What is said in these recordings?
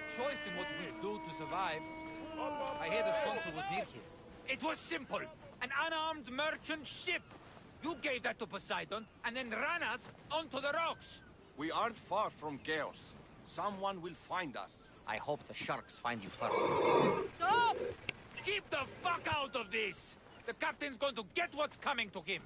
choice in what we'll do to survive. I hear the sponsor was near here. It was simple. An unarmed merchant ship. You gave that to Poseidon, and then ran us onto the rocks. We aren't far from chaos. Someone will find us. I hope the sharks find you first. Stop! Keep the fuck out of this! The captain's going to get what's coming to him.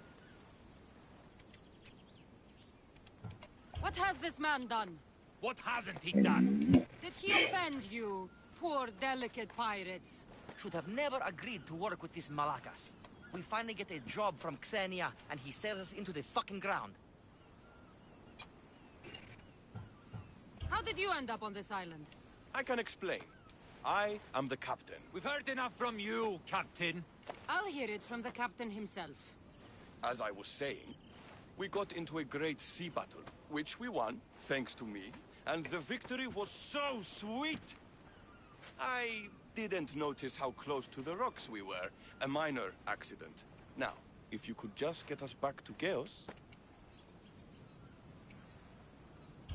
What has this man done? What hasn't he done? Did he offend you, poor delicate pirates? Should have never agreed to work with this Malakas. We finally get a job from Xenia, and he sells us into the fucking ground. How did you end up on this island? I can explain. I am the captain. We've heard enough from you, Captain. I'll hear it from the captain himself. As I was saying, we got into a great sea battle, which we won, thanks to me, and the victory was so sweet! I didn't notice how close to the rocks we were. A minor accident. Now, if you could just get us back to Chaos...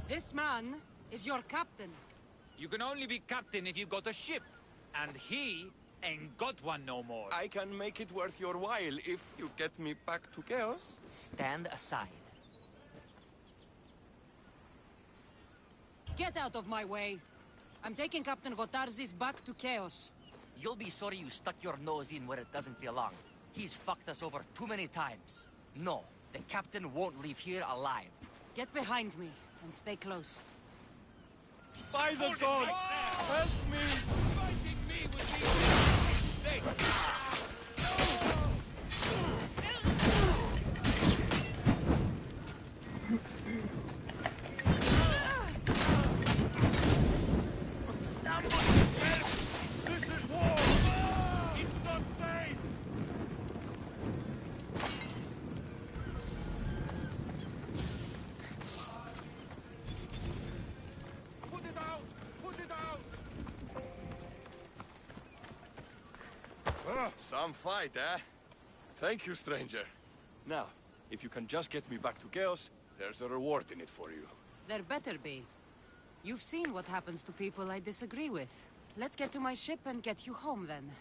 This man is your captain. You can only be captain if you got a ship. And he ain't got one no more. I can make it worth your while if you get me back to Chaos. Stand aside. Get out of my way. I'm taking Captain Gotarzis back to Chaos. You'll be sorry you stuck your nose in where it doesn't belong. He's fucked us over too many times. No, the captain won't leave here alive. Get behind me and stay close. By the gods! Help me! Fighting me would be a mistake. Some fight, eh? Thank you, stranger. Now, if you can just get me back to Chaos, there's a reward in it for you. There better be. You've seen what happens to people I disagree with. Let's get to my ship and get you home then.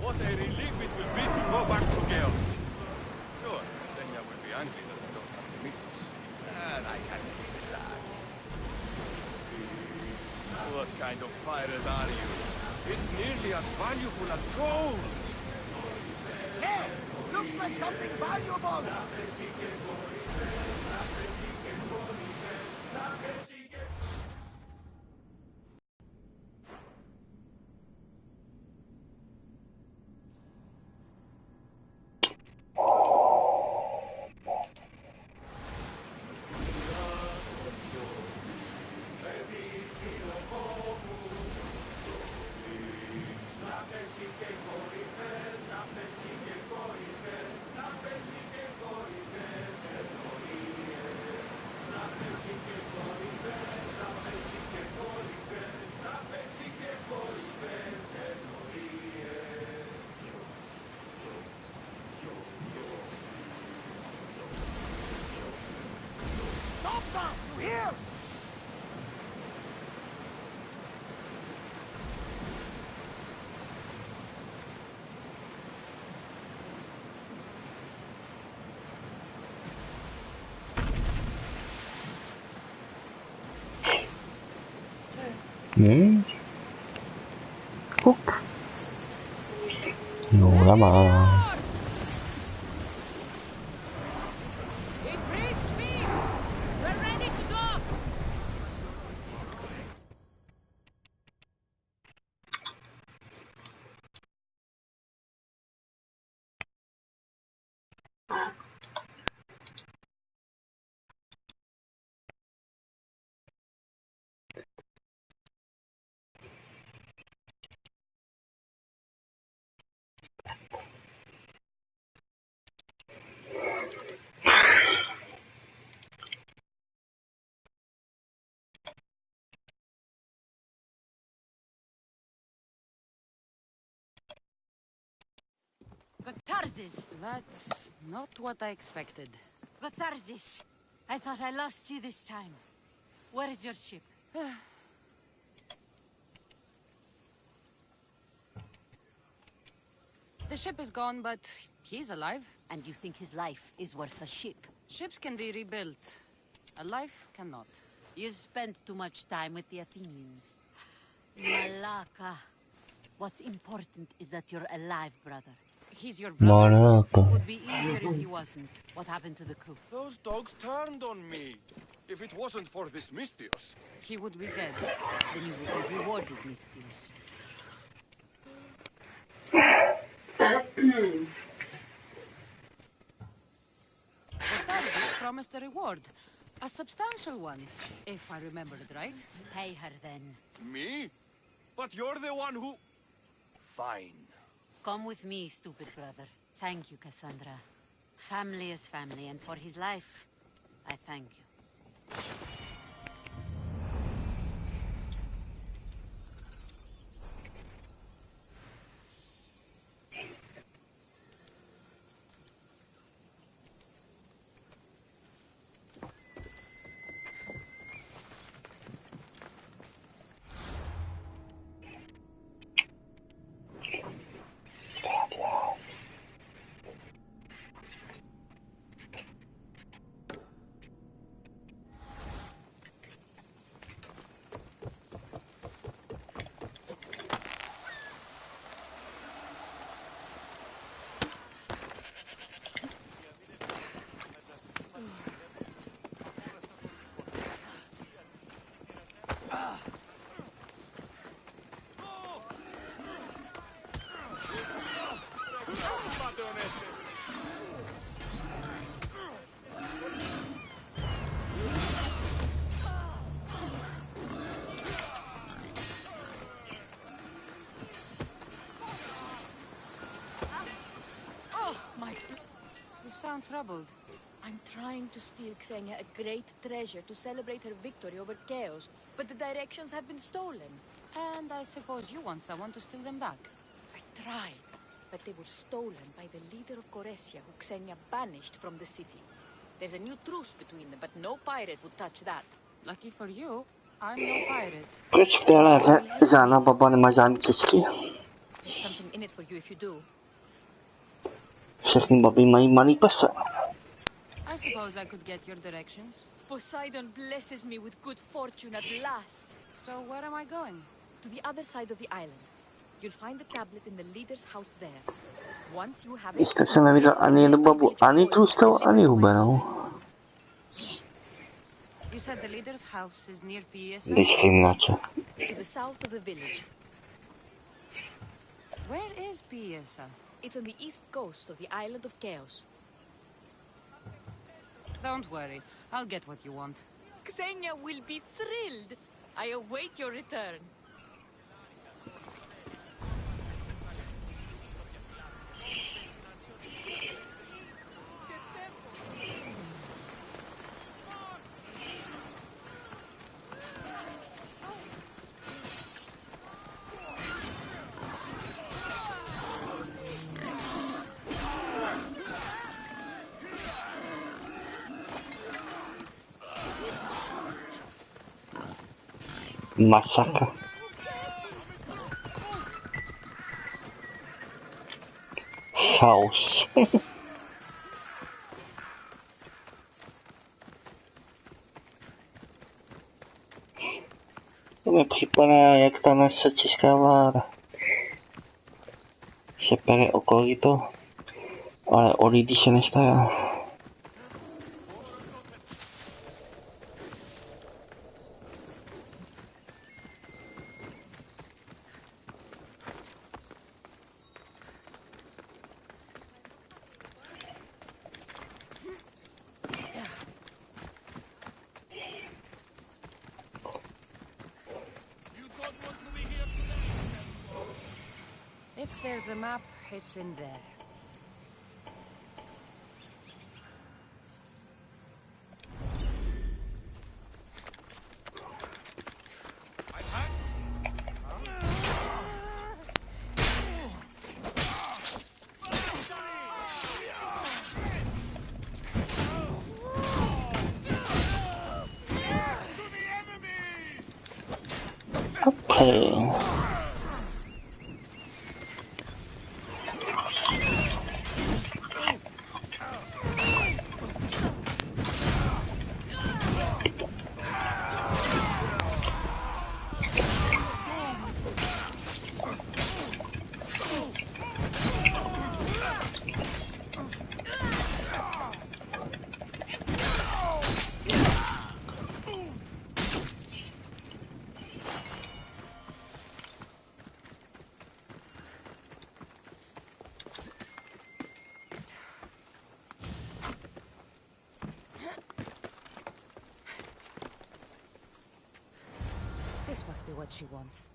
What a relief it will be to go back to Chaos. Sure, Xenia will be angry that we don't have to meet us. And I can't believe that. What kind of pirate are you? It's nearly as valuable as gold! Hey! Looks like something valuable! 꼭 노라마 Gotarzes! That's not what I expected. Gotarzes! I thought I lost you this time. Where is your ship? The ship is gone, but he's alive. And you think his life is worth a ship? Ships can be rebuilt. A life cannot. You spent too much time with the Athenians. Malaka. What's important is that you're alive, brother. He's your brother. Malaka. It would be easier if he wasn't. What happened to the crew? Those dogs turned on me. If it wasn't for this Mystios. He would be dead. Then you will be rewarded, Mystios. Gotarzes promised a reward. A substantial one, if I remember it right. Pay her then. Me? But you're the one who... Fine. Come with me, stupid brother. Thank you, Cassandra. Family is family, and for his life, I thank you. You sound troubled. I'm trying to steal Xenia a great treasure to celebrate her victory over Chaos, but the directions have been stolen. And I suppose you want someone to steal them back. I tried, but they were stolen by the leader of Goresia, who Xenia banished from the city. There's a new truce between them, but no pirate would touch that. Lucky for you, I'm no pirate. Proč v téhle hře žádná baba nemá žádný cičky? There's something in it for you if you do. Všechny baby mají malý pese. I suppose I could get your directions. Poseidon blesses me with good fortune at last. So where am I going? To the other side of the island. You'll find the tablet in the leader's house there. Once you have it, Dneska jsem neviděl ani jednu babu, ani tlustého, ani hubenou. You said the leader's house is near PS. Diskriminace. to the south of the village. Where is Piesa? It's on the east coast of the island of Chaos. Don't worry, I'll get what you want. Xenia will be thrilled. I await your return. Masakra. Chaos. To mi připadá, jak ta naše česká vláda. Se pere okolí to, ale o lidi se nestará. If there's a map, it's in there. Aduh. This must be what she wants.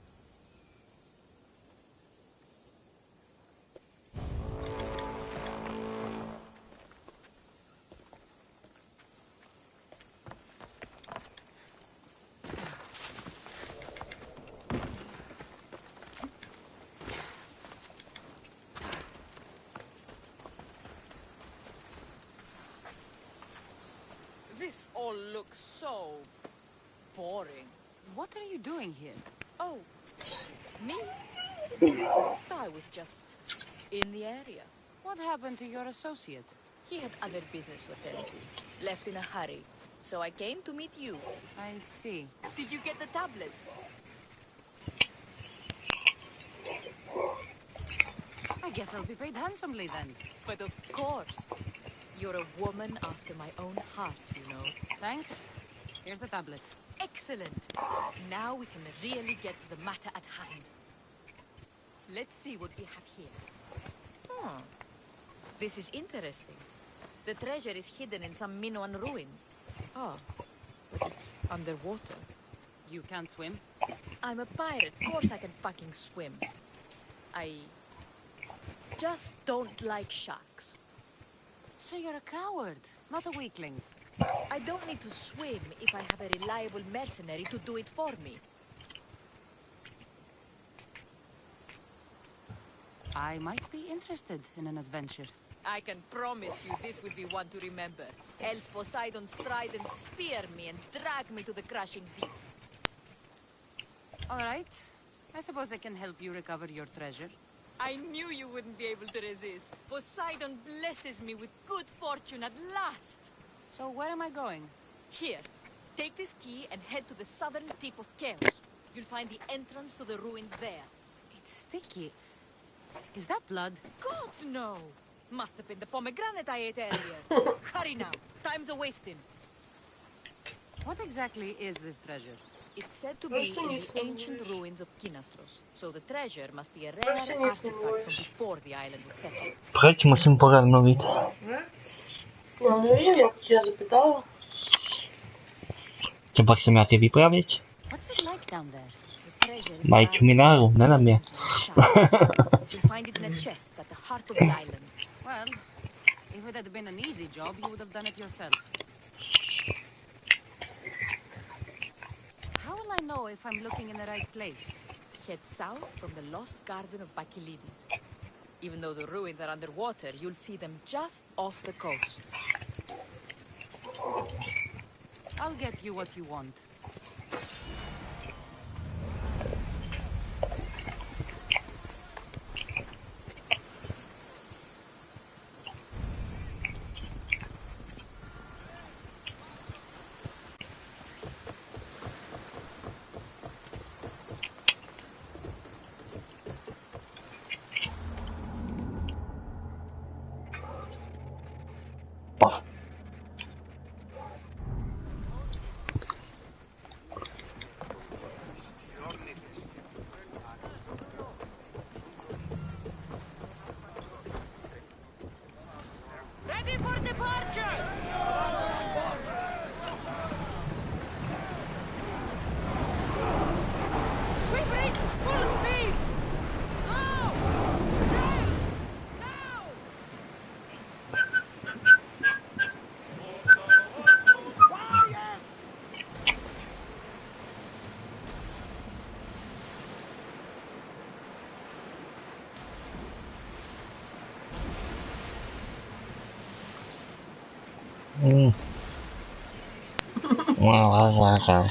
This all looks so boring. What are you doing here? Oh, me? I was just in the area. What happened to your associate? He had other business to attend to. Left in a hurry. So I came to meet you. I see. Did you get the tablet? I guess I'll be paid handsomely then. But of course. You're a woman after my own heart, you know. Thanks. Here's the tablet. Excellent. Now we can really get to the matter at hand. Let's see what we have here. This is interesting. The treasure is hidden in some Minoan ruins. Oh, but it's underwater. You can't swim? I'm a pirate. Of course I can fucking swim. I just don't like sharks. So you're a coward, not a weakling. I don't need to swim if I have a reliable mercenary to do it for me. I might be interested in an adventure. I can promise you this will be one to remember. Else Poseidon's trident spear me and drag me to the crashing deep. All right. I suppose I can help you recover your treasure. I knew you wouldn't be able to resist. Poseidon blesses me with good fortune at last. So where am I going? Here, take this key and head to the southern tip of Chaos. You'll find the entrance to the ruins there. It's sticky. Is that blood? God, no! Must have been the pomegranate I ate earlier. Hurry now. Time's a-wasting. What exactly is this treasure? It's said to be in the ancient ruins of Kinastros, so the treasure must be a rare artifact from before the island was settled. Proč musím pořád mluvit? No nevím, jak tě zapytala. Třeba jsem já ty vypravěč? What's it like down there? Mají čumináru, ne na mě. You'll find it in a chest at the heart of the island. Well, if it had been an easy job, you would have done it yourself. How will I know if I'm looking in the right place? Head south from the lost garden of Bacchylides. Even though the ruins are underwater, you'll see them just off the coast. I'll get you what you want. Wow.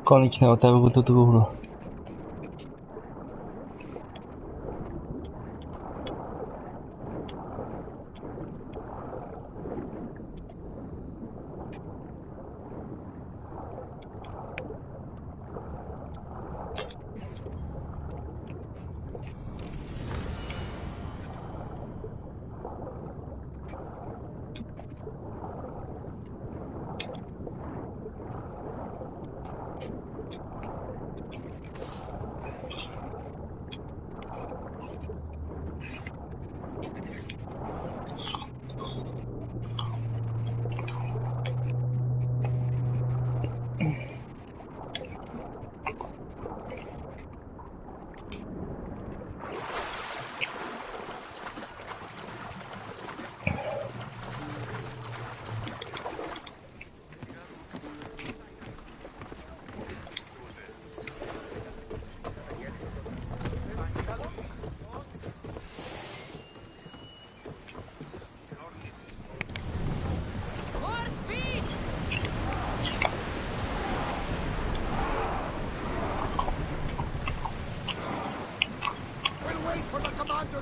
Konečného tabu do dvůru.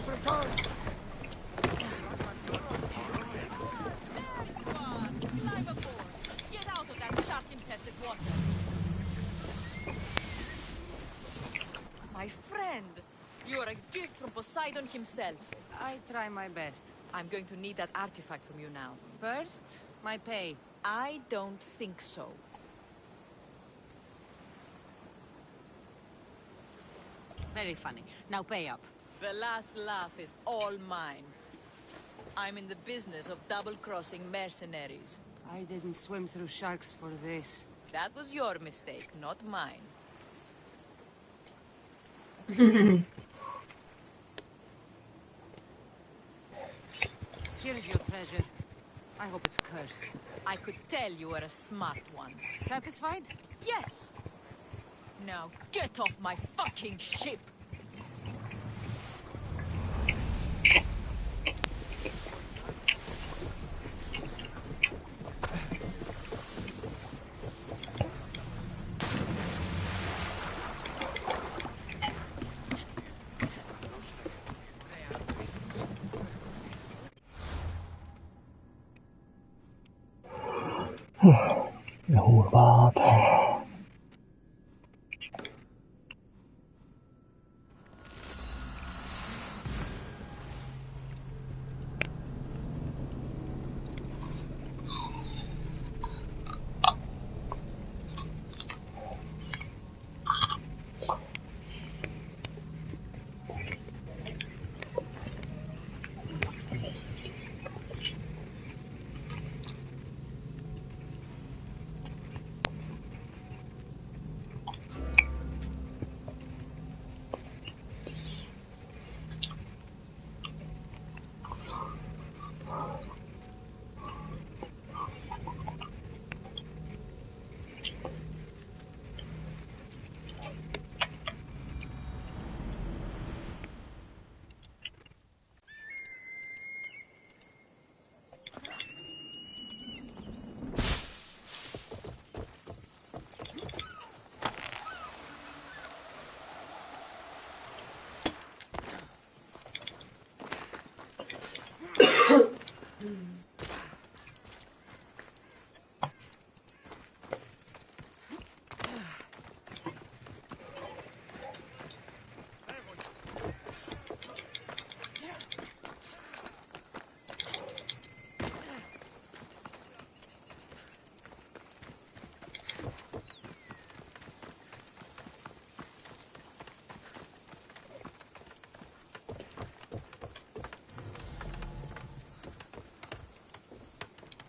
Return! Climb aboard! Get out of that shark-infested water! My friend! You are a gift from Poseidon himself. I try my best. I'm going to need that artifact from you now. First, my pay. I don't think so. Very funny. Now pay up. The last laugh is all mine. I'm in the business of double-crossing mercenaries. I didn't swim through sharks for this. That was your mistake, not mine. Here's your treasure. I hope it's cursed. I could tell you were a smart one. Satisfied? Yes! Now get off my fucking ship! Horvat.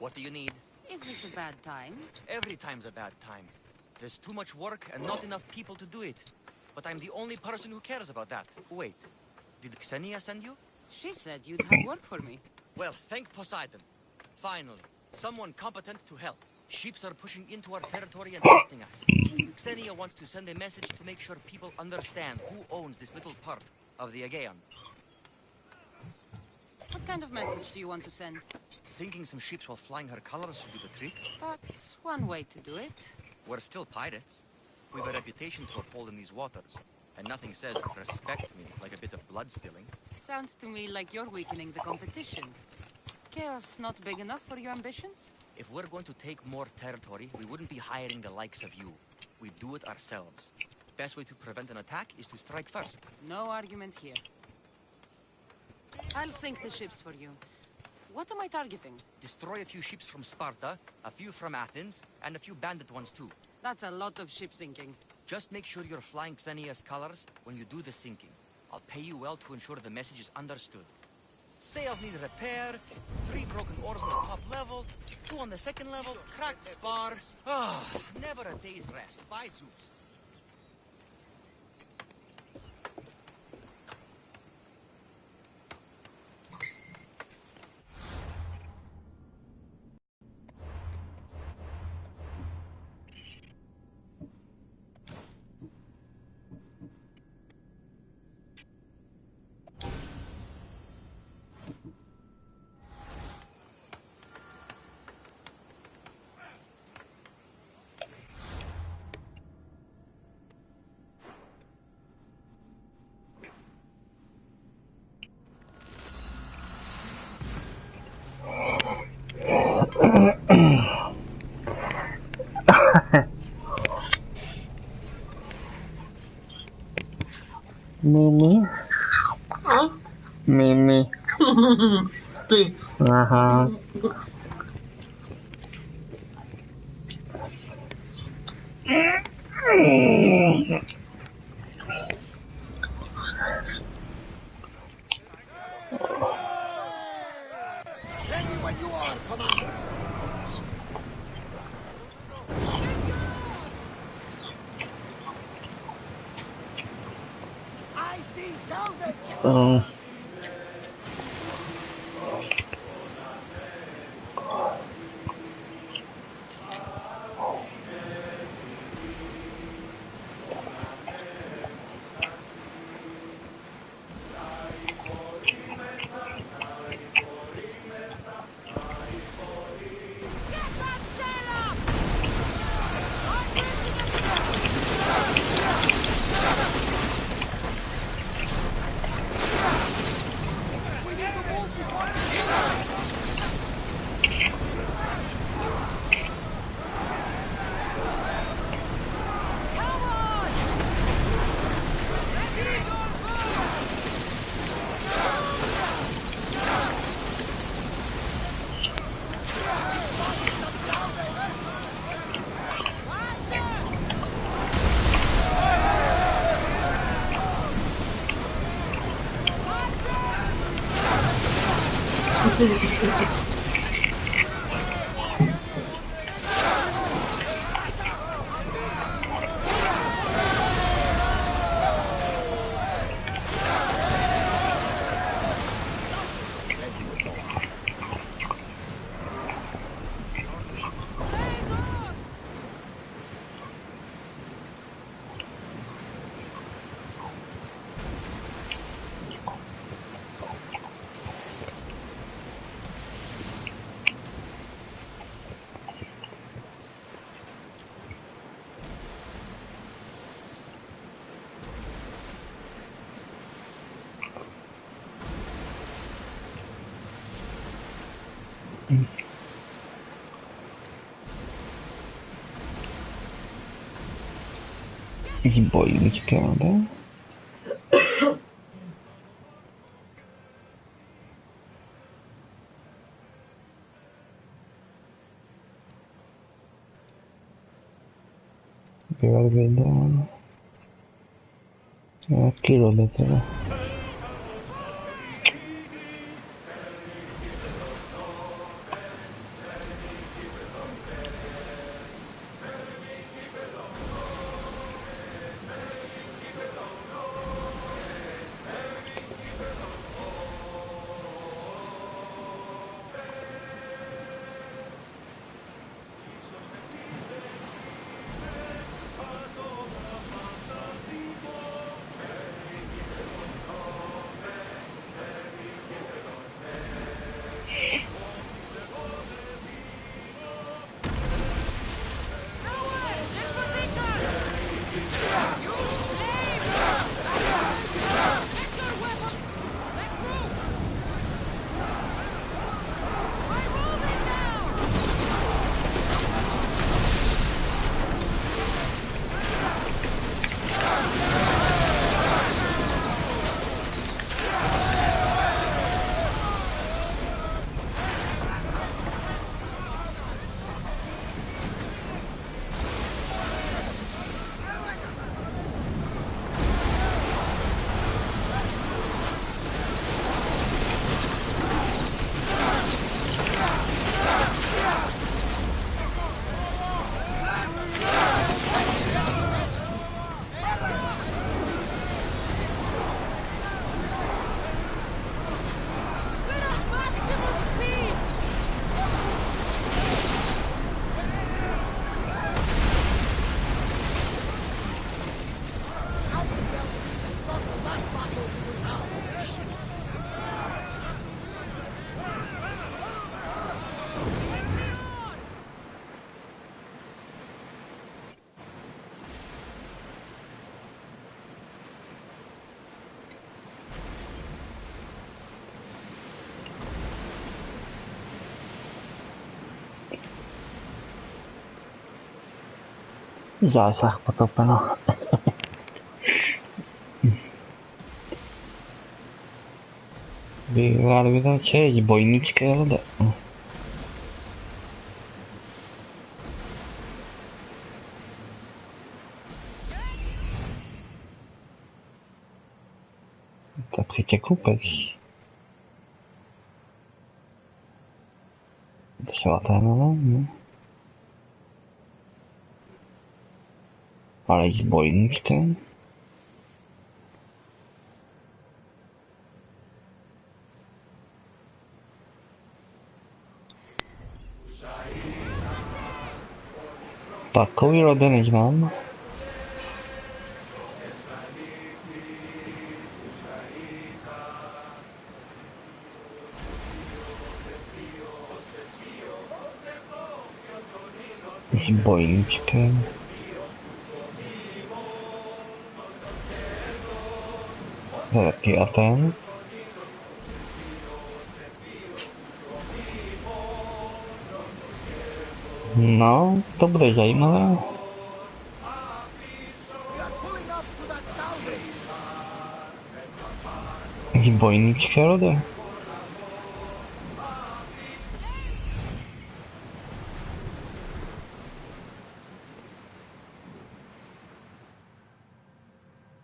What do you need? Is this a bad time? Every time's a bad time. There's too much work and not enough people to do it. but I'm the only person who cares about that. Wait, did Xenia send you? She said you'd have work for me. Well, thank Poseidon. Finally, someone competent to help. Ships are pushing into our territory and testing us. Xenia wants to send a message to make sure people understand who owns this little part of the Aegean. What kind of message do you want to send? Sinking some ships while flying her colors should do the trick. That's one way to do it. We're still pirates. We've a reputation to uphold in these waters. And nothing says respect me like a bit of blood spilling. Sounds to me like you're weakening the competition. Chaos not big enough for your ambitions? If we're going to take more territory, we wouldn't be hiring the likes of you. We'd do it ourselves. Best way to prevent an attack is to strike first. No arguments here. I'll sink the ships for you. What am I targeting? Destroy a few ships from Sparta, a few from Athens, and a few bandit ones too. That's a lot of ship sinking. Just make sure you're flying Xenia's colors when you do the sinking. I'll pay you well to ensure the message is understood. Sails need repair, 3 broken oars on the top level, 2 on the second level, cracked spar. Ah, never a day's rest. By Zeus. Mimi. Hah? Mimi. Ty. Aha. Ready when you are, Commander. I see salvage. Zbrojím čekáme. Býval vydán. A kilometr. Zásah potopeno. Rád vydal čeť, bojničké lode. Tak přijďte kupeš. To se laténové, ne? Ale i zbojničké. Takový lode než mám. Zbojničky. Taky a ten. No, to bude zajímavé. Zbojničké lode.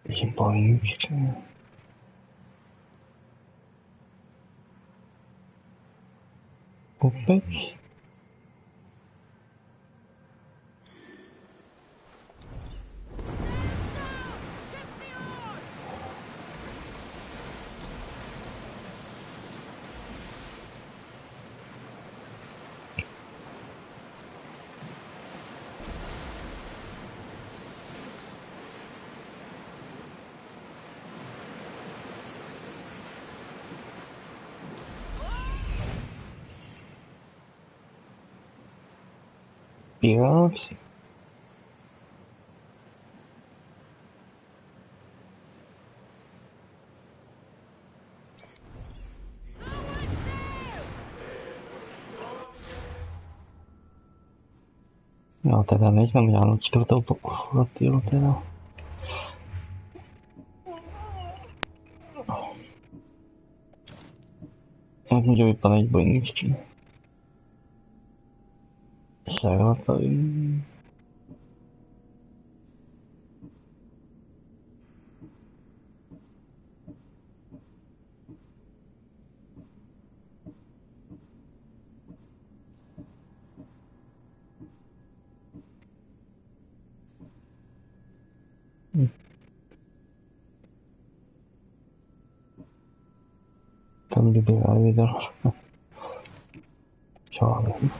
Zbojničké. Kupeč. Piráci. No teda neznám žádnou čtvrtou flotilu teda. Jak může vypadat bojničky? Servatový. Tam by byl ale viděl. Co já vím.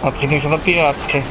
A přijdem se na pirátky.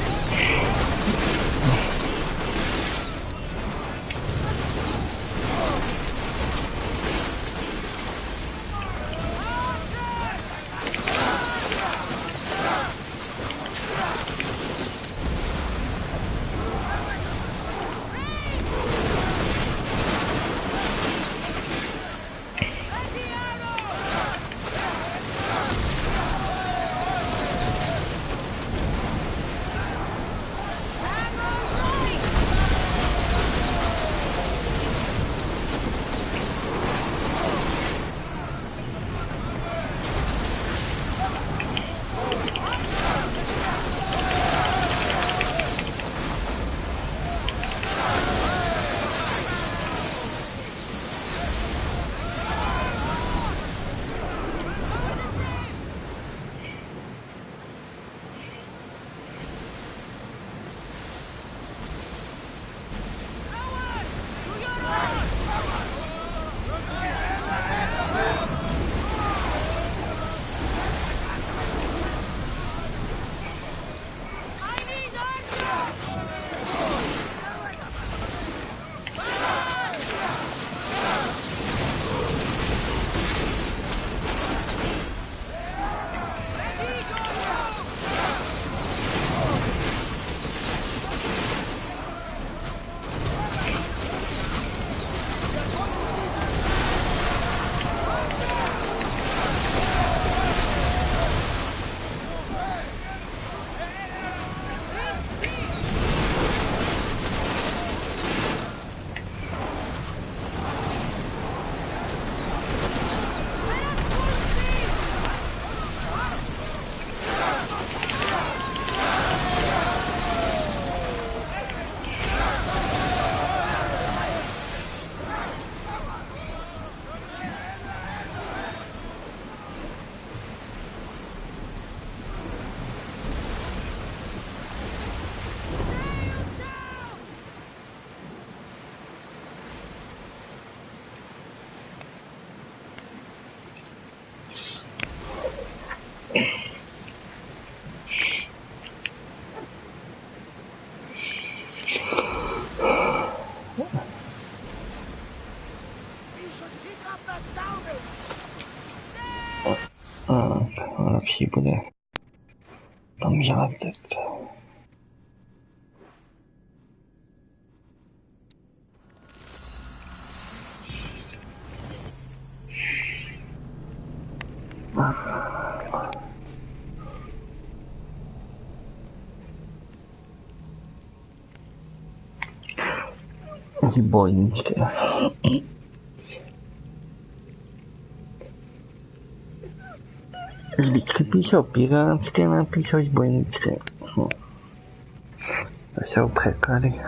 lepší bude tam žádet. Zbojničky. Vždycky píšou pirátské, napíšou zbojničky. To jsou překlady.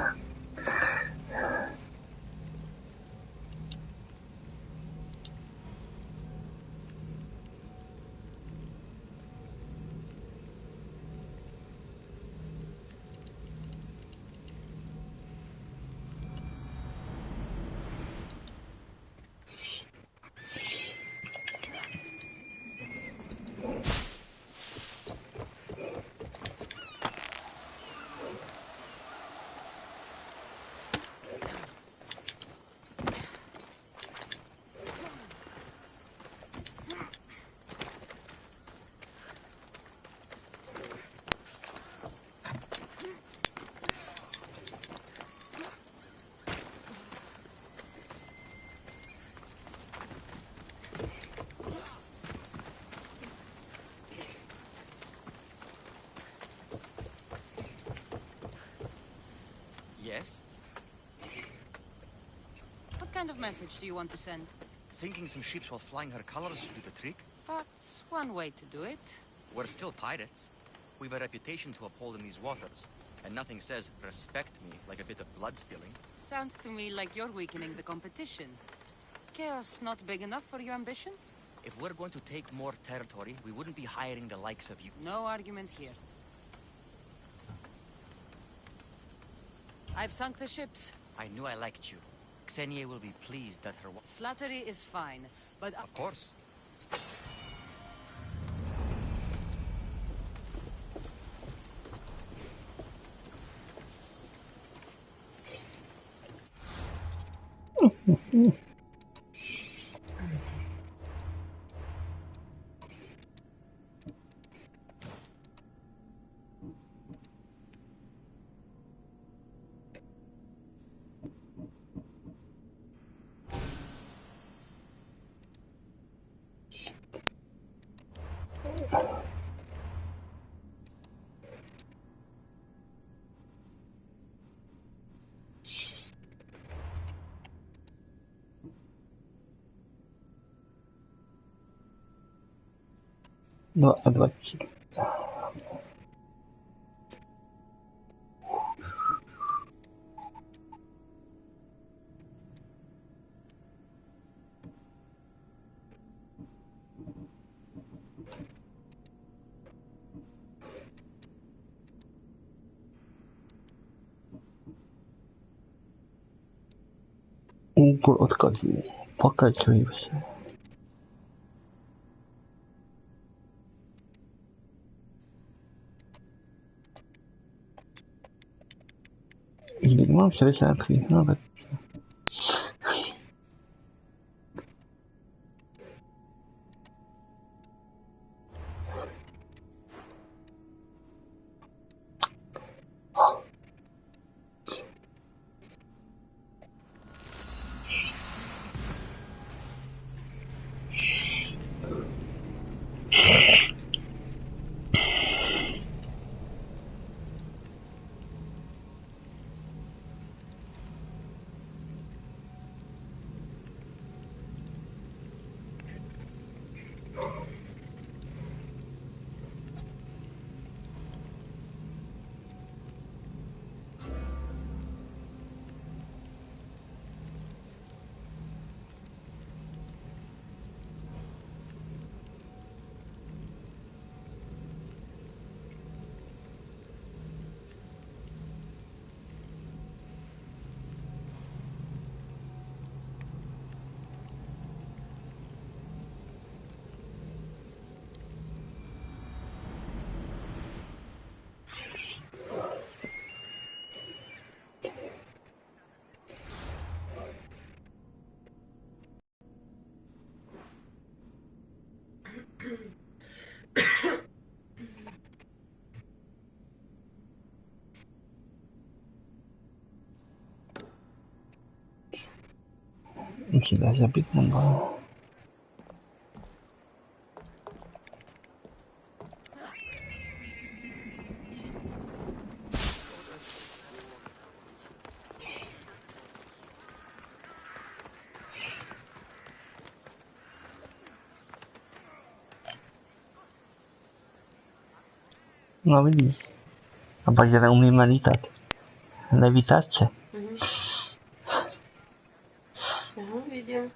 Yes? What kind of message do you want to send? Sinking some ships while flying her colors should do the trick. That's one way to do it. We're still pirates. We've a reputation to uphold in these waters. And nothing says respect me like a bit of blood spilling. Sounds to me like you're weakening the competition. Chaos not big enough for your ambitions? If we're going to take more territory, we wouldn't be hiring the likes of you. No arguments here. I've sunk the ships. I knew I liked you. Xenia will be pleased that her... Flattery is fine, but... Of course. No a 20. Úkol odkazů. Pokračuj se. Vždyť mám 63, no tak. Musí dát zabít nebo... No vidíš. A pak, že neumíme lítat. Nevítáče. Aha, vidím.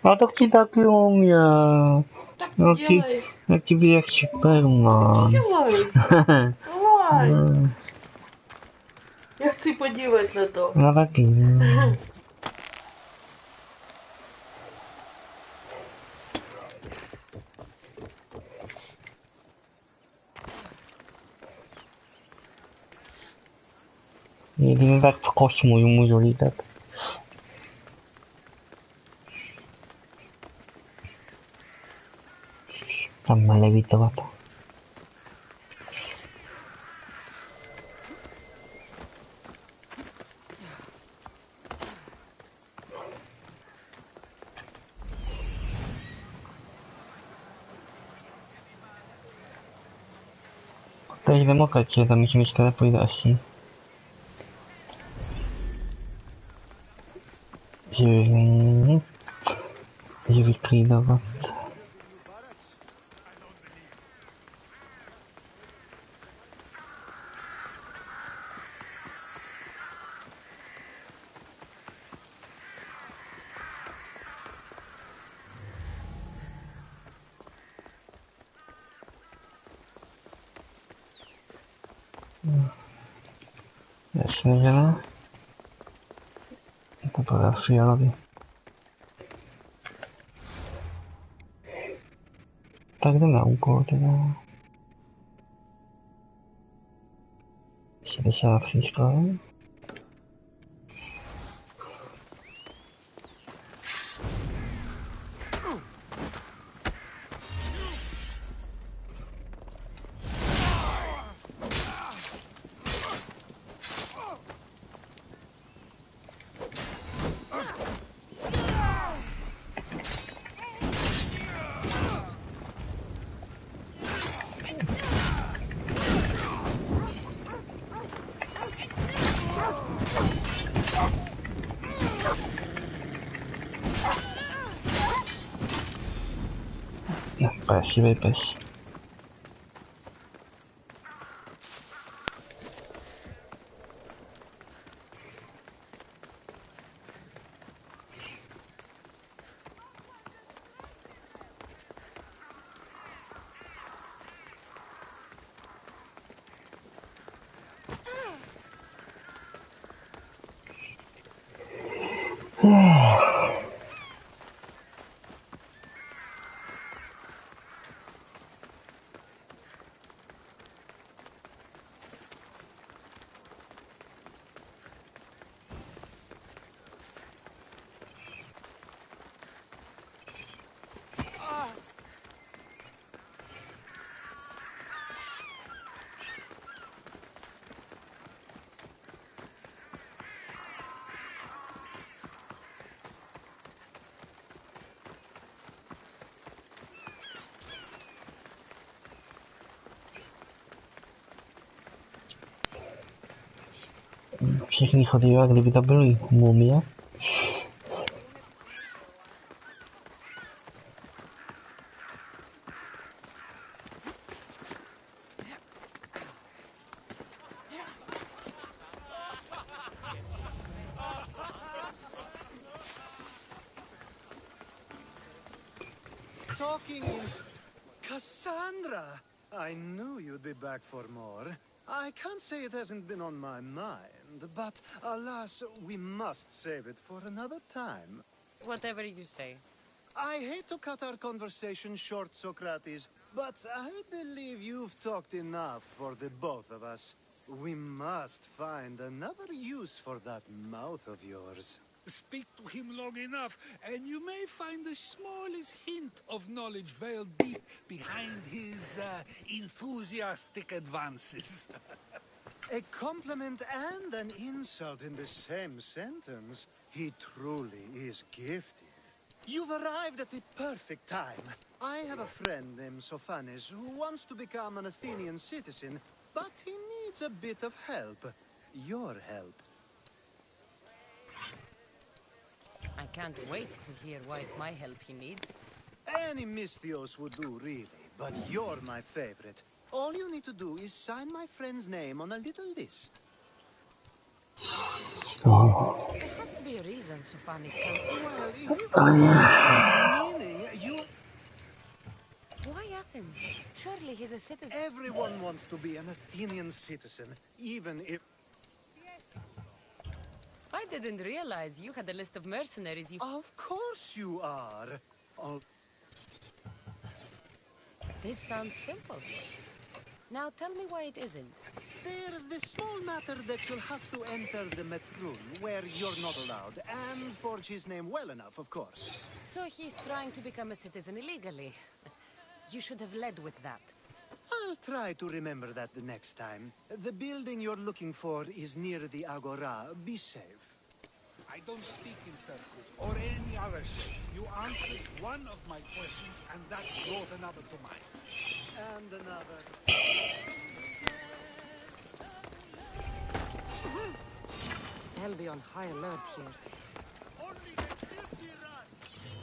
No to ti taky umím. Tak No dělej. ty by jak Superman. Dělej. Dělej. Já chci podívat na to. No taky, ne. Jedině tak v kosmu můžu lítat. Tam má levitovat. To je demokracie, tam myšmička nepůjde asi. Že vyklídovat. Jasně, že ne? To bude fialový. Tak jdem na úkol teda. 63 skoro. Šivej pes. Všechny chodí, jak kdyby to byly mumie. Talking is... Cassandra! I knew you'd be back for more. I can't say it hasn't been on my mind, but alas, we must save it for another time. Whatever you say. I hate to cut our conversation short, Socrates, but I believe you've talked enough for the both of us. We must find another use for that mouth of yours. Speak to him long enough, and you may find the smallest hint of knowledge veiled deep behind his enthusiastic advances. A compliment and an insult in the same sentence. He truly is gifted. You've arrived at the perfect time. I have a friend named Sophanes who wants to become an Athenian citizen, but he needs a bit of help. Your help. I can't wait to hear why it's my help he needs. Any Misthios would do, really, but you're my favorite. All you need to do is sign my friend's name on a little list. Oh. There has to be a reason Sophanes can't... Oh, yeah. Meaning, you... Why Athens? Surely he's a citizen. Everyone wants to be an Athenian citizen, even if... I didn't realize you had a list of mercenaries you... Of course you are. Oh. This sounds simple. Now tell me why it isn't. There's this small matter that you'll have to enter the Metroon, where you're not allowed, and forge his name well enough, of course. So he's trying to become a citizen illegally. You should have led with that. I'll try to remember that the next time. The building you're looking for is near the Agora. Be safe. I don't speak in circles or any other shape. You answered one of my questions, and that brought another to mind. And another. I'll be on high alert here.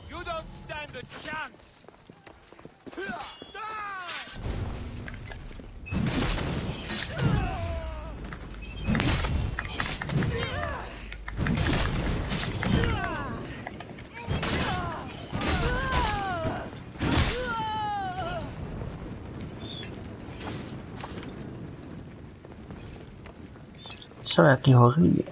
You don't stand a chance! Co jaký hoří?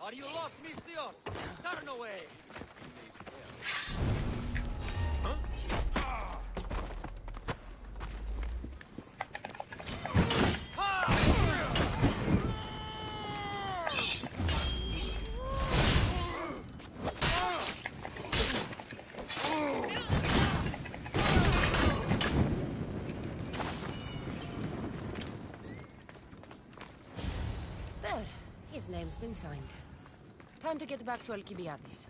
Are you lost, Misthios? Turn away! There. His name's been signed. Time to get back to Alcibiades.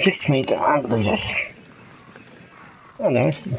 Six meter, dojdeš. No, nemyslím.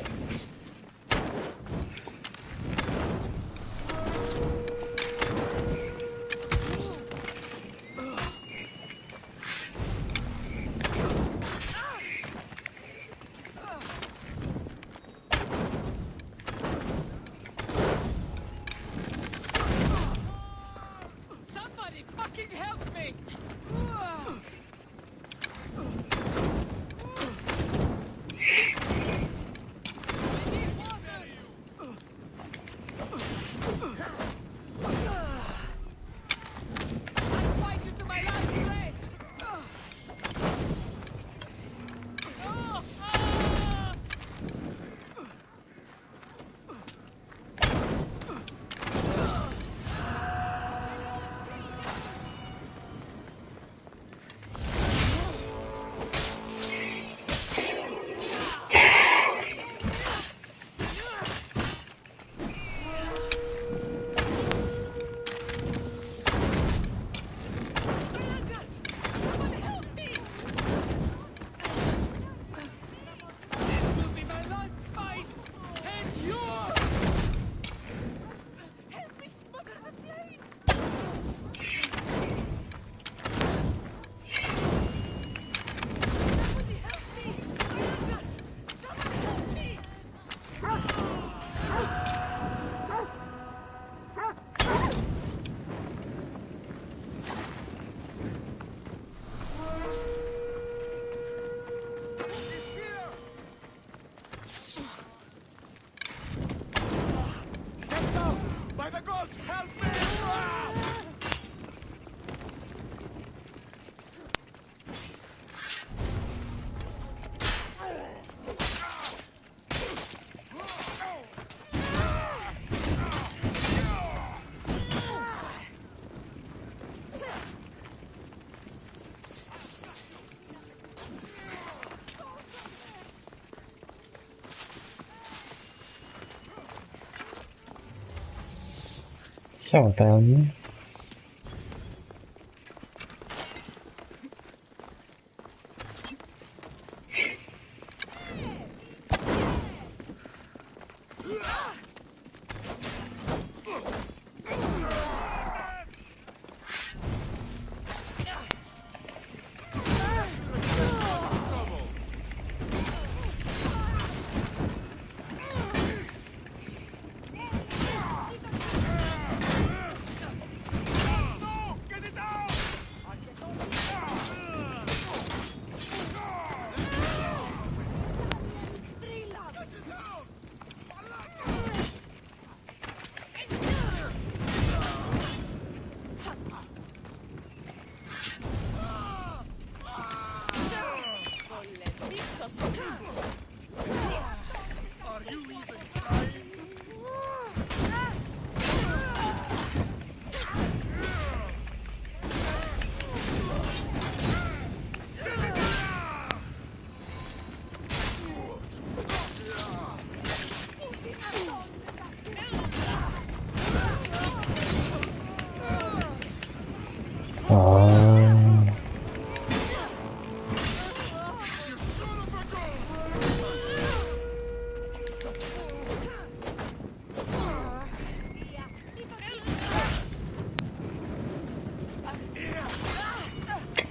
Siamo pełni.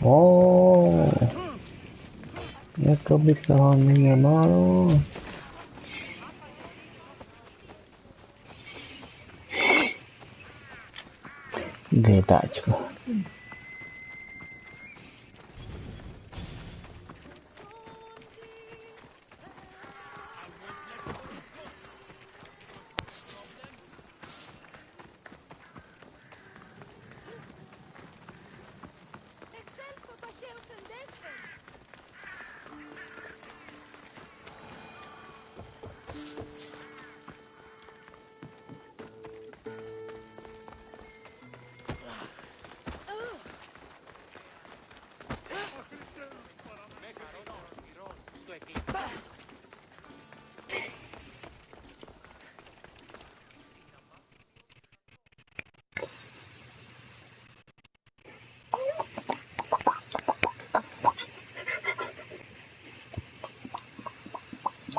O, jakoby toho nie malo. Grytačko.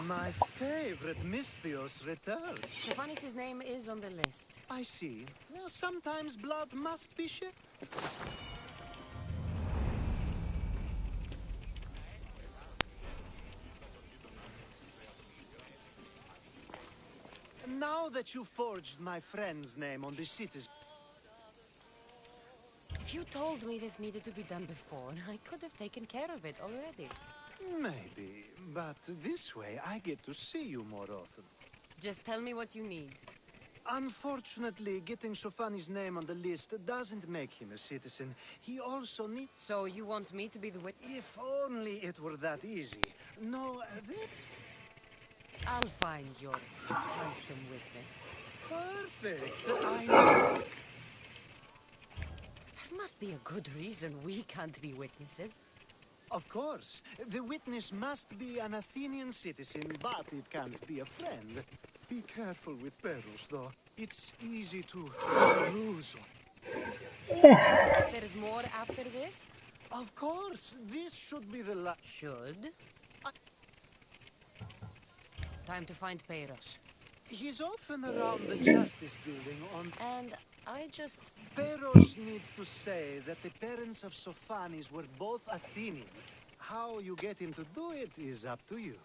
My favorite Misthios returned. Stephanis' name is on the list. I see. Well, sometimes blood must be shed. Now that you forged my friend's name on the city's... If you told me this needed to be done before, I could have taken care of it already. Maybe, but this way I get to see you more often. Just tell me what you need. Unfortunately, getting Shofani's name on the list doesn't make him a citizen. He also needs... So you want me to be the witness? If only it were that easy. No, I'll find your handsome witness. Perfect. I know. There must be a good reason we can't be witnesses. Of course. The witness must be an Athenian citizen, but it can't be a friend. Be careful with Perus, though. It's easy to lose one. If there's more after this? Of course. This should be the last. Should? Time to find Peros. He's often around the Justice Building on... And I just... Peros needs to say that the parents of Sophanis were both Athenian. How you get him to do it is up to you.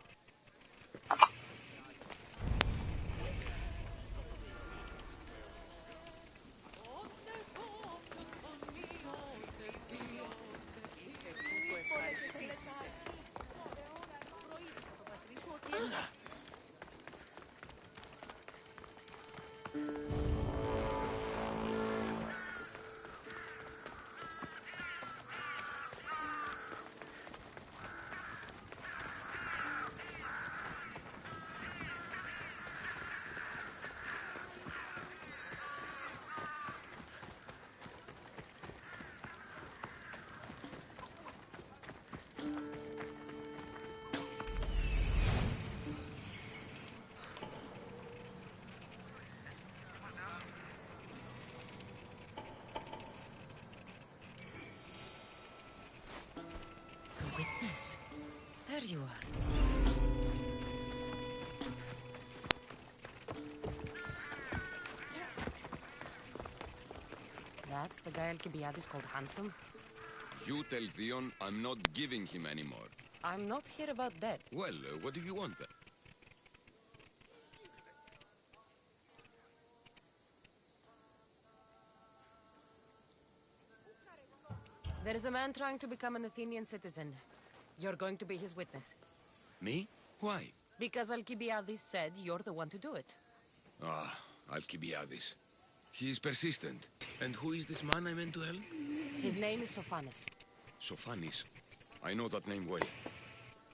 you are. That's the guy Alcibiades called handsome? You tell Theon I'm not giving him any more. I'm not here about that. Well, what do you want then? There is a man trying to become an Athenian citizen. You're going to be his witness. Me? Why? Because Alcibiades said you're the one to do it. Ah, Alcibiades. He is persistent. And who is this man I meant to help? His name is Sophanes. Sophanes. I know that name well.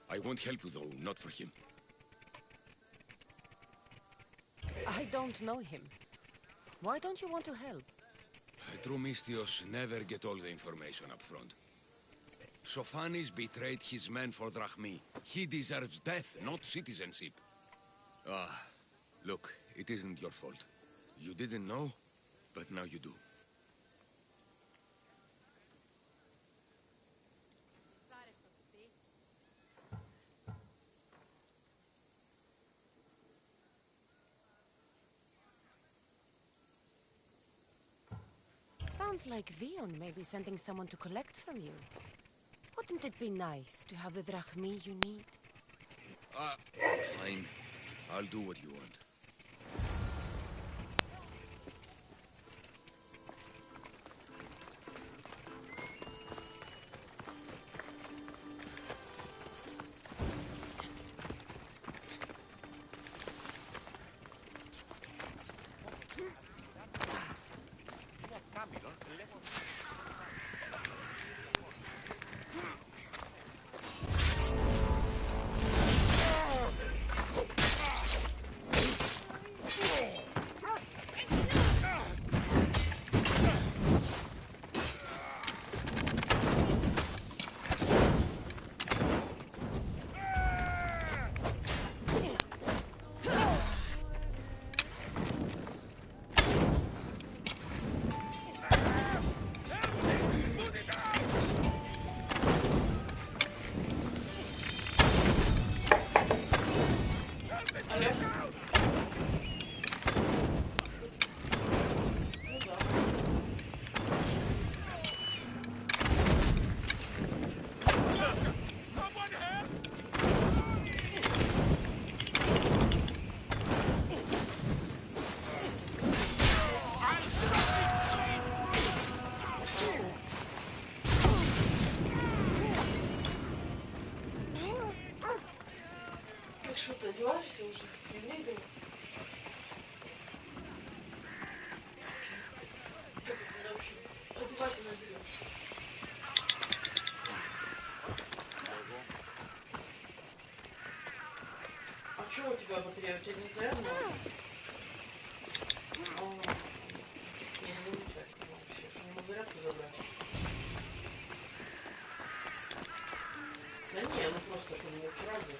I won't help you though, not for him. I don't know him. Why don't you want to help? True Mystios never get all the information up front. Sophanes betrayed his men for Drachmi. He deserves death, not citizenship. Ah, look, it isn't your fault. You didn't know, but now you do. Sounds like Theon may be sending someone to collect from you. Wouldn't it be nice to have the drachmi you need? Fine. I'll do what you want. Одеваешься уже? Не бегай. Что ты вообще? Одевайся, наберешь. А что у тебя батарея? У тебя не заряжена? Не замечательно вообще. Что не могу зарядку забрать? Да не, ну просто, что мне вчера взять.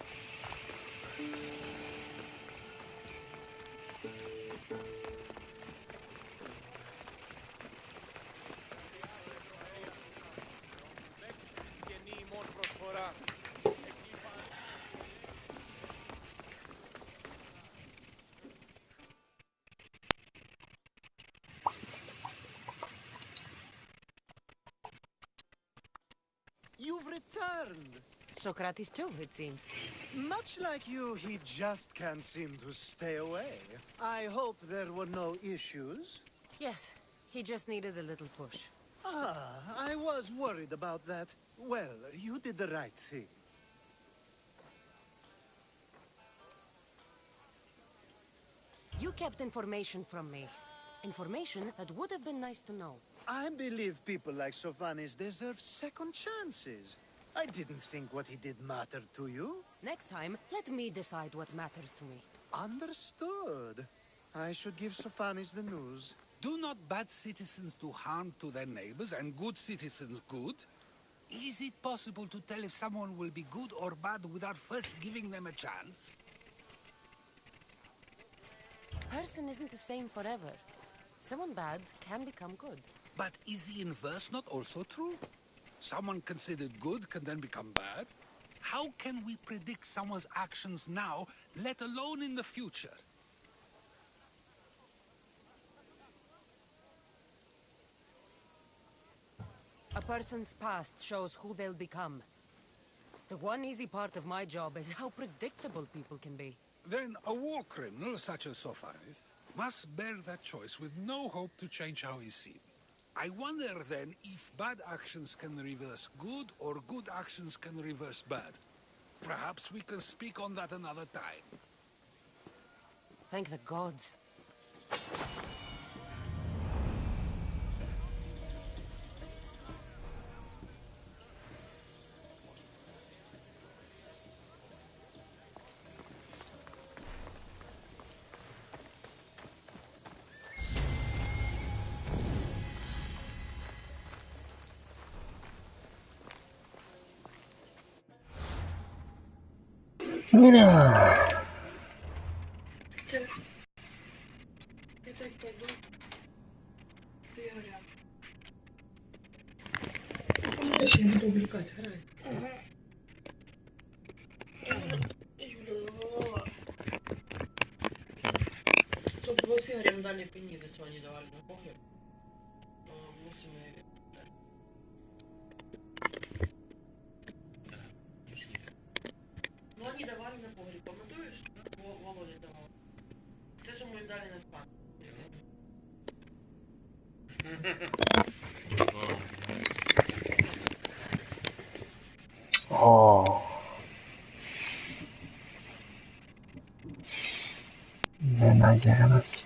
You've returned! Socrates too, it seems. Much like you, he just can't seem to stay away. I hope there were no issues. Yes, he just needed a little push. Ah, I was worried about that. Well, you did the right thing. You kept information from me. Information that would have been nice to know. I believe people like Sophanes deserve second chances. I didn't think what he did mattered to you. Next time, let me decide what matters to me. Understood. I should give Sophanes the news. Do not bad citizens do harm to their neighbors and good citizens good? Is it possible to tell if someone will be good or bad without first giving them a chance? A person isn't the same forever. Someone bad can become good. But is the inverse not also true? Someone considered good can then become bad? How can we predict someone's actions now, let alone in the future? A person's past shows who they'll become. The one easy part of my job is how predictable people can be. Then a war criminal such as Sophanis must bear that choice with no hope to change how he's seen. I wonder then if bad actions can reverse good or good actions can reverse bad. Perhaps we can speak on that another time. Thank the gods. Mira. Ще не буду увлекать, грай. Чтобы его с Игорем дали пени, зачем они давали на погреб. Мусим и... Ну они давали на погреб, помнишь? Володя давал. Все же мы дали на спад. O. Nienadzielność.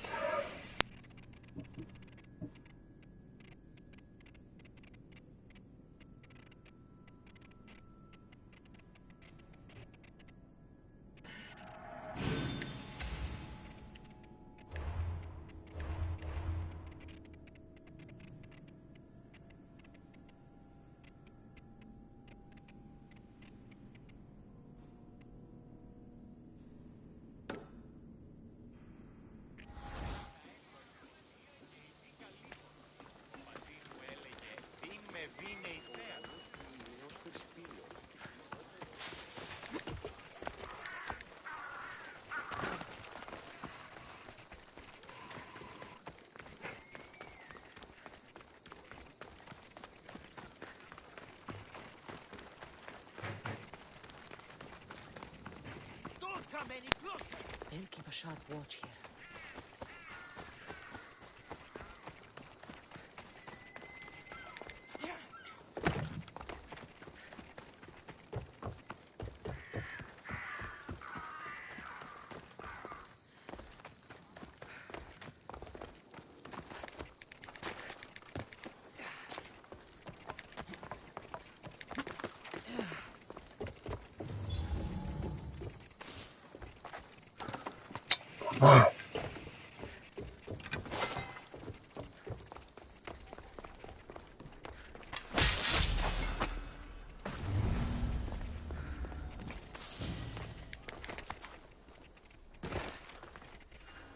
They'll keep a sharp watch here.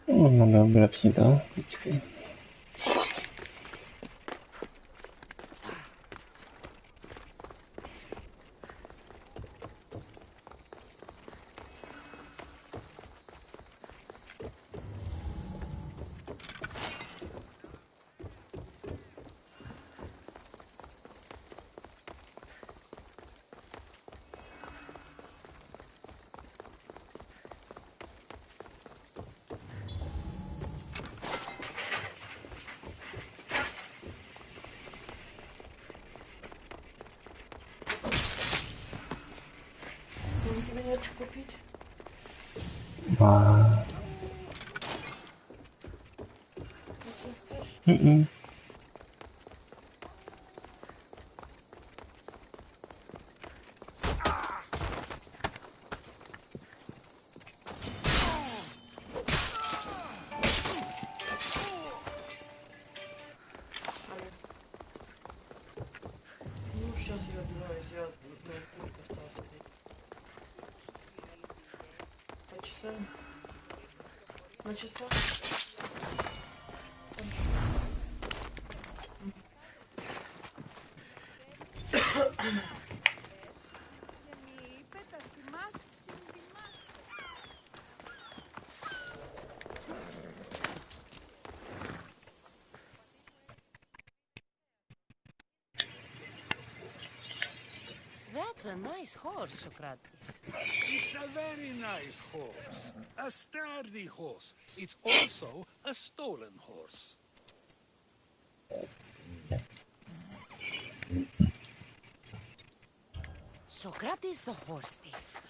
Mamy oblepsi do bitwy. Купить? Ну, сейчас я отбираюсь, я на пульт остался. По часам? На часах? That's a nice horse, Socrates. It's a very nice horse. A sturdy horse. It's also a stolen horse. Socrates the horse thief.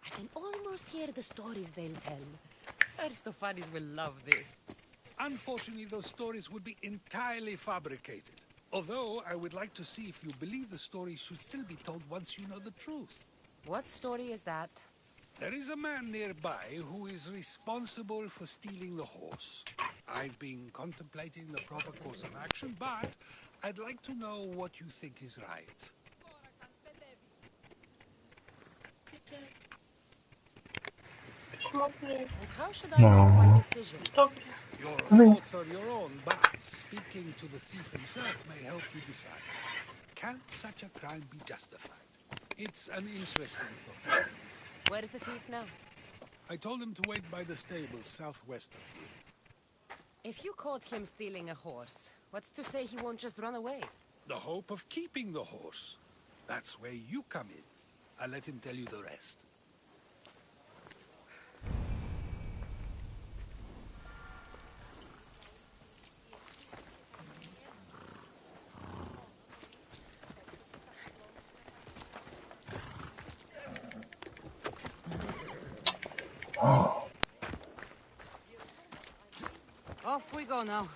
I can almost hear the stories they'll tell. Aristophanes will love this. Unfortunately, those stories would be entirely fabricated. Although, I would like to see if you believe the story should still be told once you know the truth. What story is that? There is a man nearby who is responsible for stealing the horse. I've been contemplating the proper course of action, but I'd like to know what you think is right. And how should I make my decision? Your thoughts are your own, but speaking to the thief himself may help you decide. Can such a crime be justified? It's an interesting thought. Where's the thief now? I told him to wait by the stables southwest of here. If you caught him stealing a horse, what's to say he won't just run away? The hope of keeping the horse. That's where you come in. I'll let him tell you the rest. Off we go now.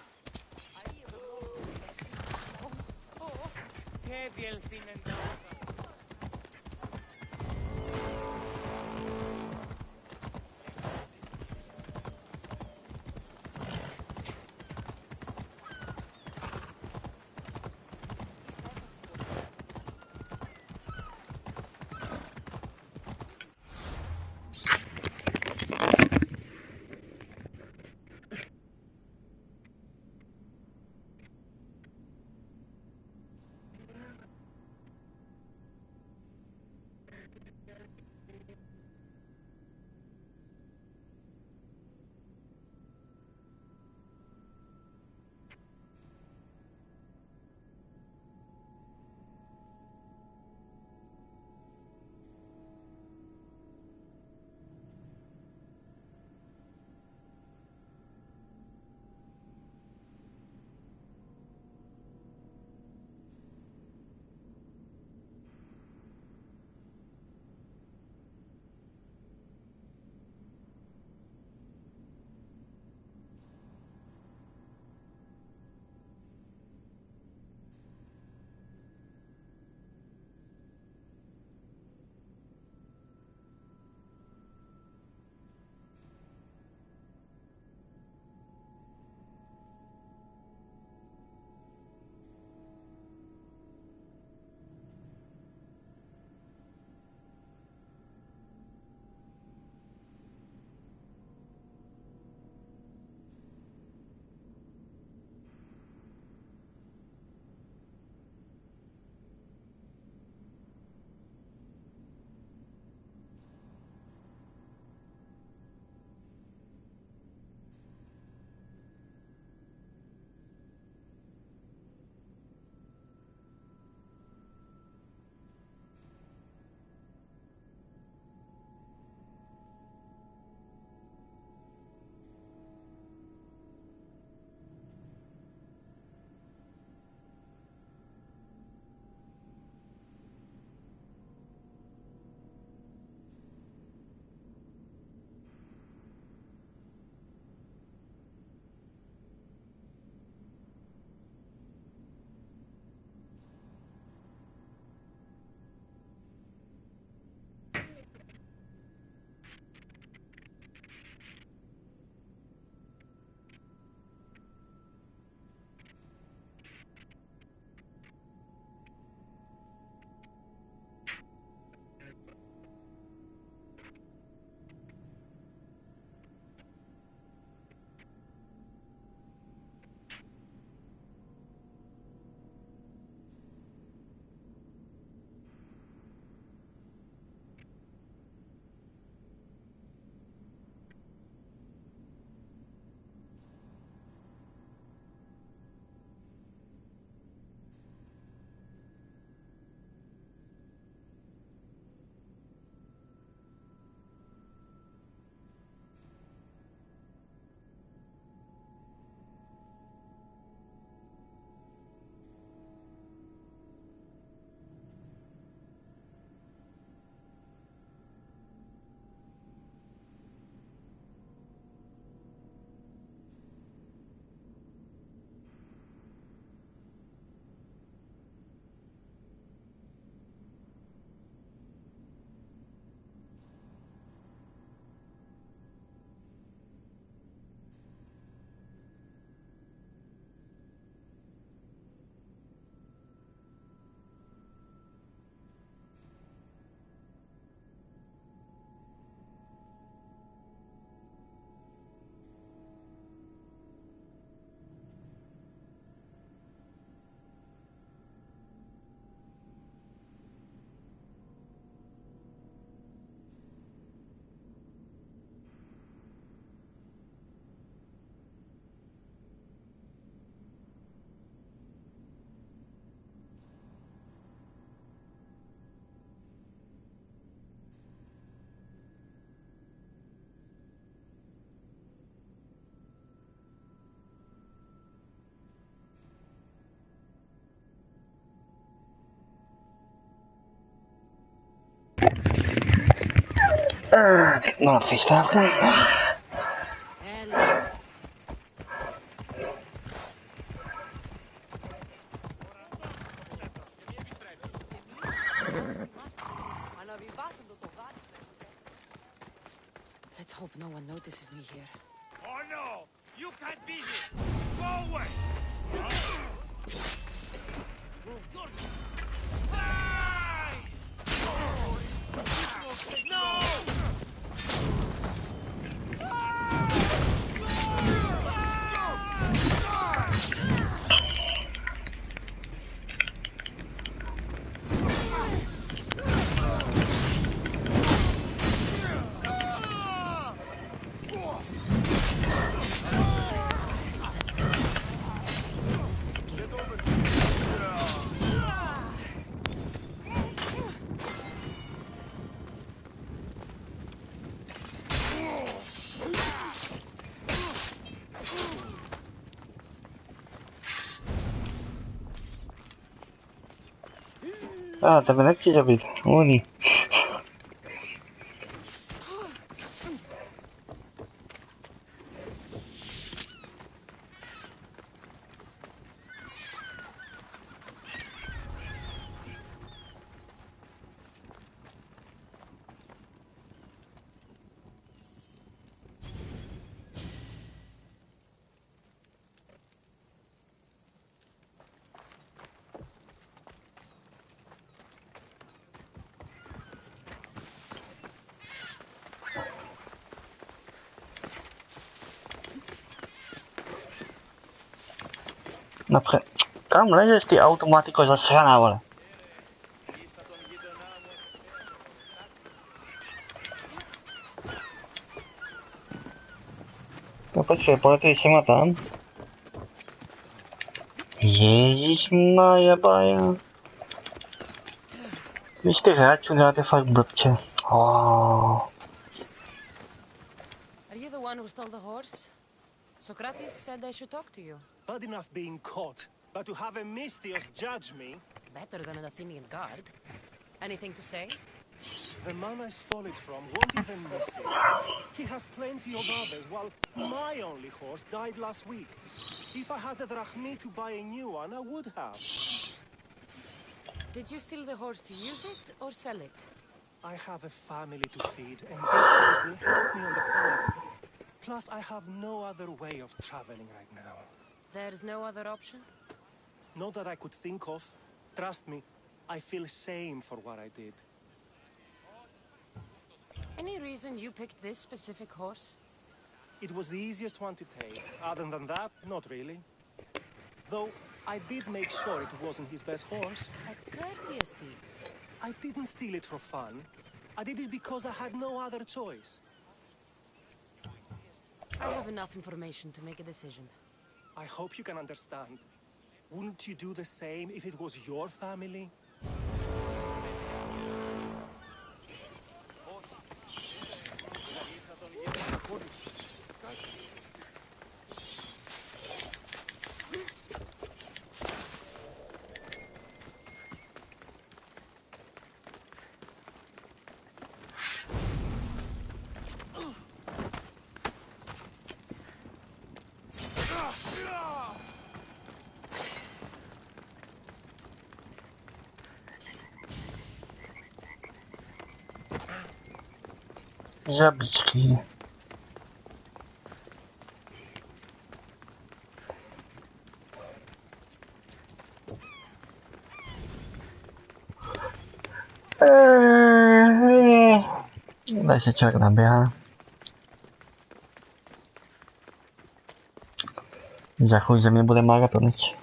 No, přestávka. Let's hope no one notices me here. Oh no! You can't be here! Go away! No! Tebe nechci zabít, oni. Napřed. Kam lezeš ty automatiko zasraná, vole? No počkej, poletej sem a tam. Ježišmaja baja. Vy z těch hráčů děláte fakt blbče. Oh. Are you the one who stole the horse? Socrates said I should talk to you. Bad enough being caught, but to have a Misthios judge me? Better than an Athenian guard. Anything to say? The man I stole it from won't even miss it. He has plenty of others, while my only horse died last week. If I had the drachmi to buy a new one, I would have. Did you steal the horse to use it or sell it? I have a family to feed, and this horse will help me on the farm. Plus, I have no other way of traveling right now. There's no other option? Not that I could think of. Trust me, I feel shame for what I did. Any reason you picked this specific horse? It was the easiest one to take. Other than that, not really. Though, I did make sure it wasn't his best horse. A courteous thief. I didn't steal it for fun. I did it because I had no other choice. I have enough information to make a decision. I hope you can understand. Wouldn't you do the same if it was your family? Žabičky. Tady se člověk naběhá. Za chuť země bude maratonič.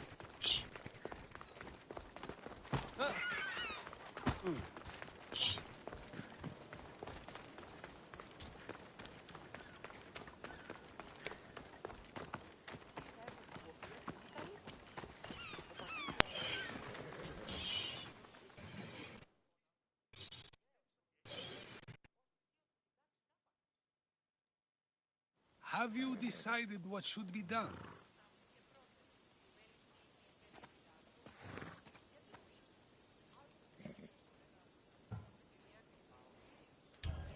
Have you decided what should be done?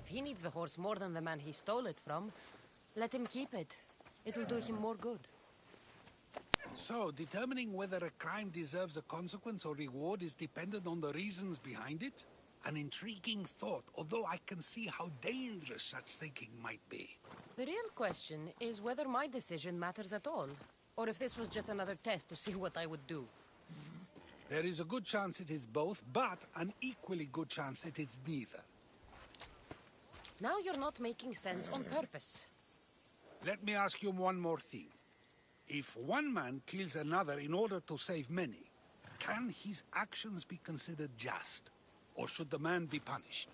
If he needs the horse more than the man he stole it from, let him keep it. It'll do him more good. So, determining whether a crime deserves a consequence or reward is dependent on the reasons behind it? An intriguing thought, although I can see how dangerous such thinking might be. The real question is whether my decision matters at all, or if this was just another test to see what I would do. There is a good chance it is both, but an equally good chance it is neither. Now you're not making sense on purpose. Let me ask you one more thing. If one man kills another in order to save many, can his actions be considered just? Or should the man be punished?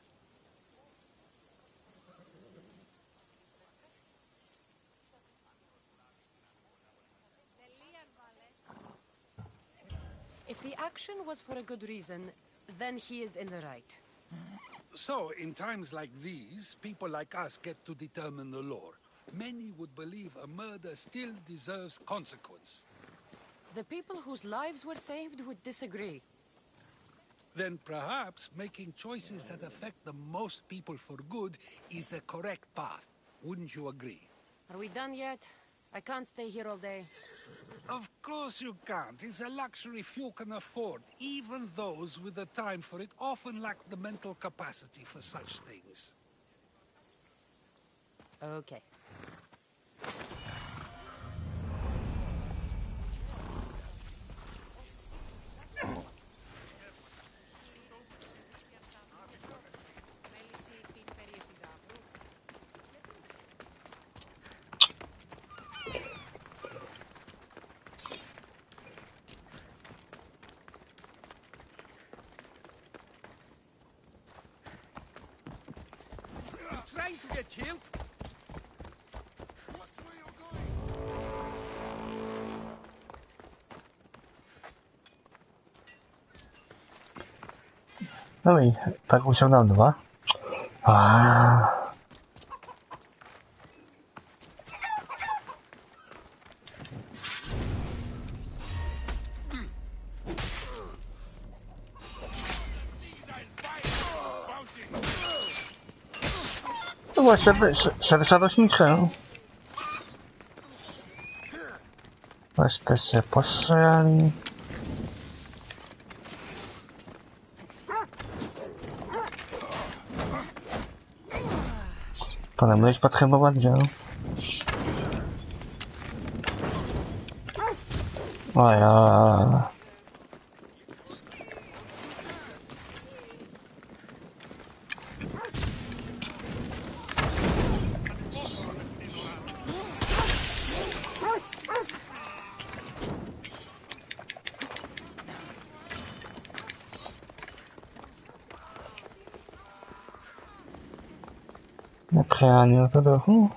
If the action was for a good reason, then he is in the right. So, in times like these, people like us get to determine the law. Many would believe a murder still deserves consequence. The people whose lives were saved would disagree. Then perhaps making choices that affect the most people for good is the correct path. Wouldn't you agree? Are we done yet? I can't stay here all day. Of course you can't. It's a luxury few can afford. Even those with the time for it often lack the mental capacity for such things. Okay. Trying to get killed? No i tak uciągnął dwa. No właśnie, wyszedłeś mi trzeba. Weź też się postrzeli. Potem byłeś podchębować dział. Oja. Nakrania to trochę.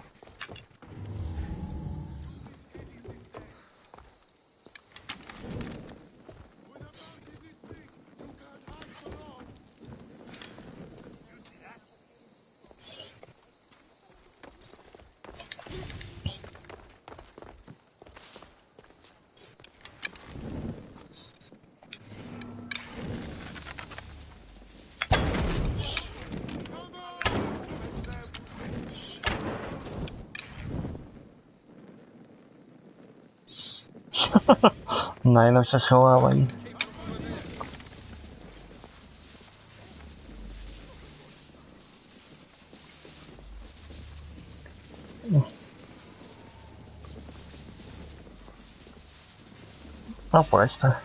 Najlepsze schowań. No pues está.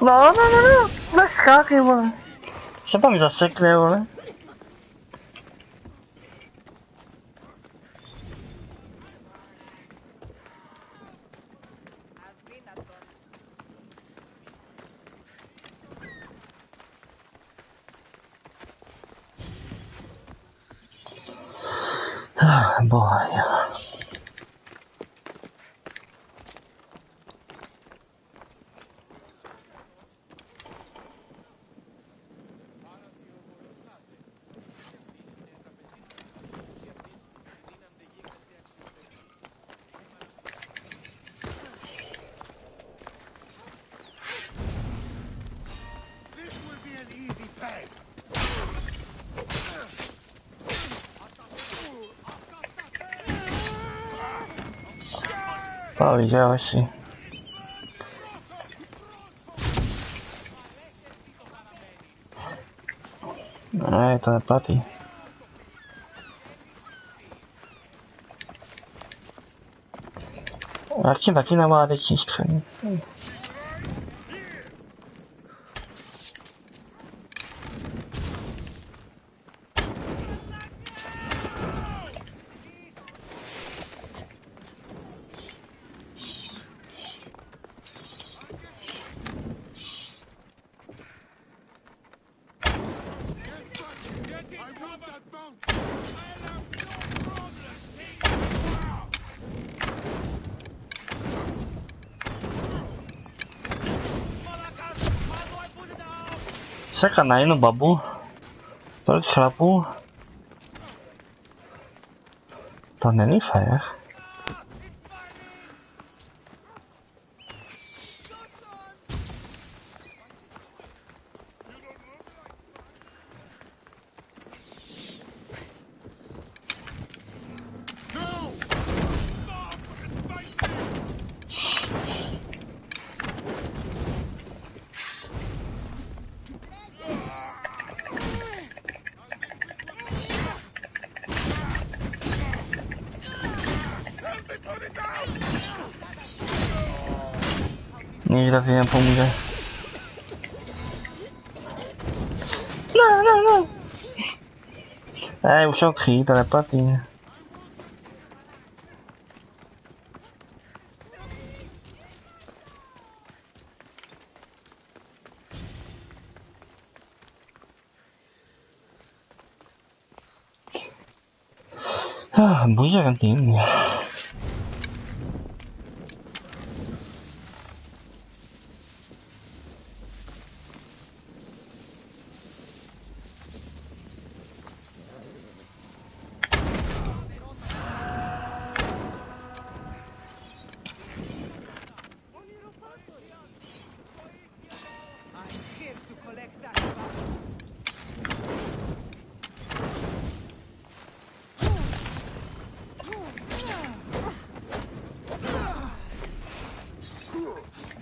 No, tak skakaj, vole. Se to mi zasekne, vole. Boy. To widziałeś si. Ej, to neplatí. Jak tím taky navládeční skříň. Čeká na jinou babu. Tolik chlapů. To není fér. Nikdo ti nepomůže. No. Už ho kří, to neplatí. Bože, tým.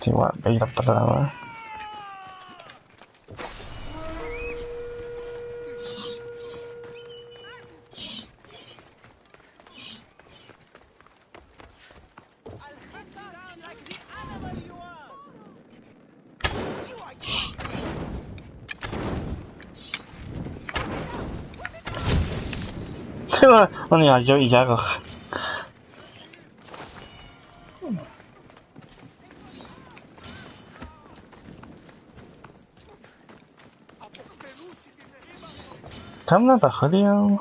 Coba bagi pertama. On je aja ijago. Tam na to chodil.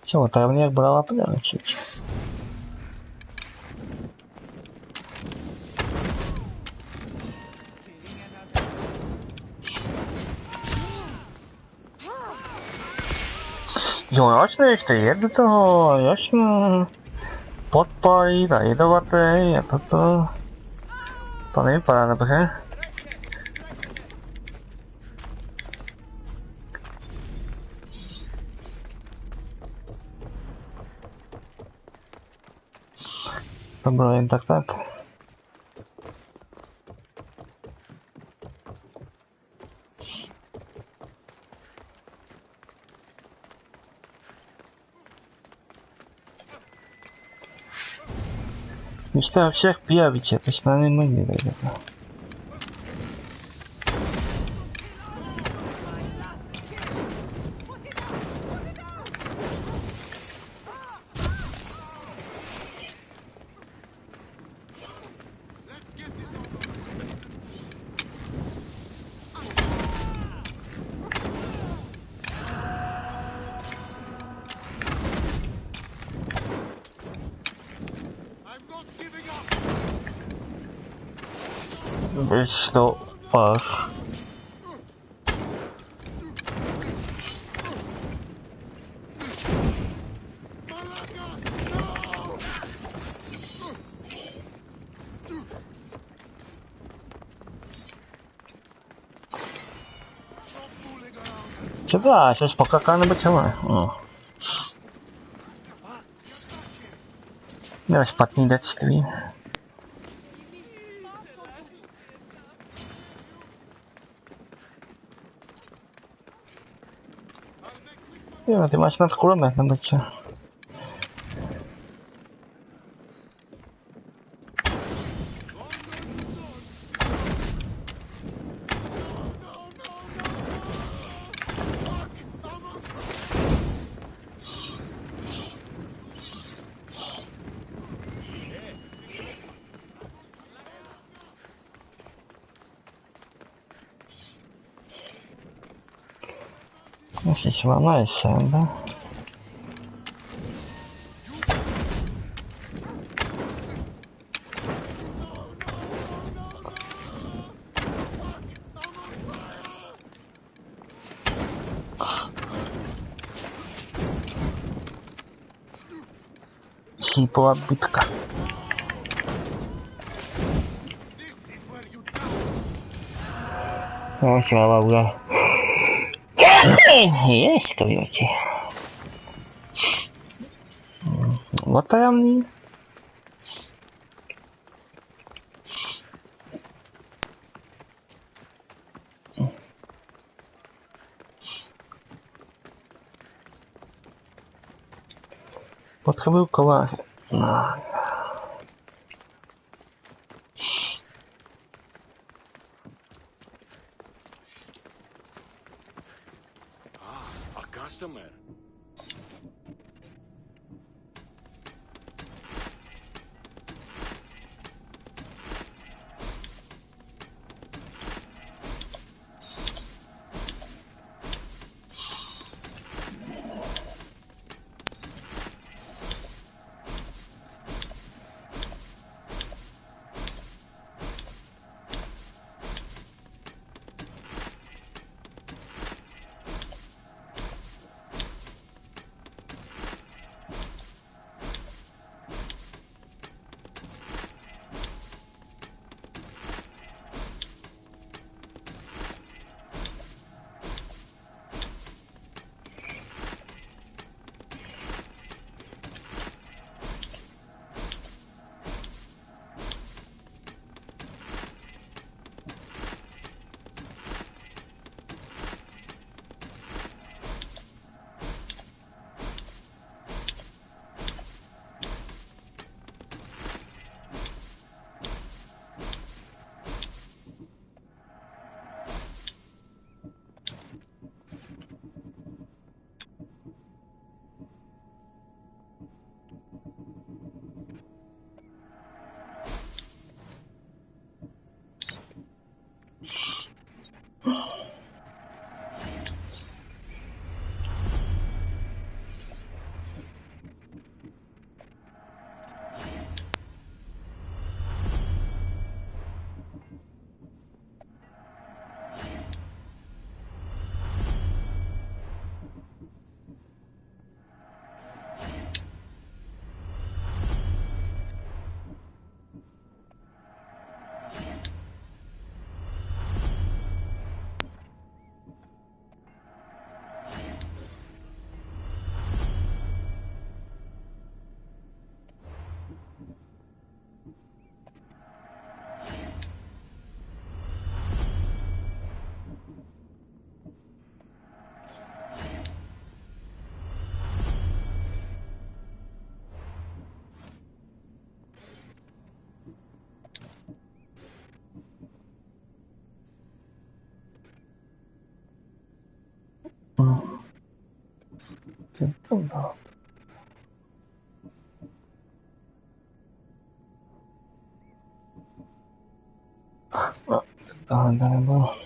Чего, тайвняк брала прямо чуть. Jo, jasně, ještě jede toho, jasně. Podpalí a jedovatý a toto. To nevypadá dobře. To bylo jen tak. Když to všech pijaviče, to jsme nemohli vědět. Běž do pár. Co to dáš? Jsi pokakal nebo co má? Měl špatný dečství. Jo, ty máš snad kulomet nebo co? Asi s váma je sranda. Šípová bitka. No, sláva uda. Jest to wiecie. Łatajamni. Potrzebuję kołarzy. No. Customer.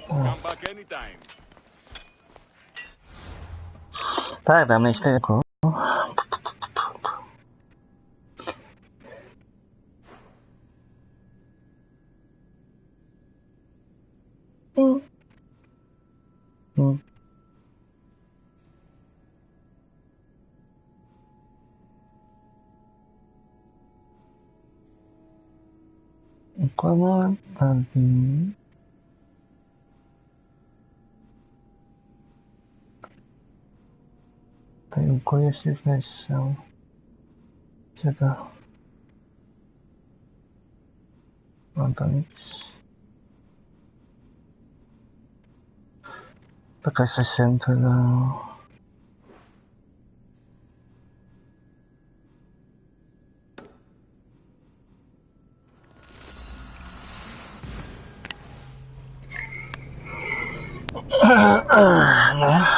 Come back anytime. Tak, tam ještě jako. Come on, skrzynku jest już napisał. Co to? No to nic. Taka sesenta no. No.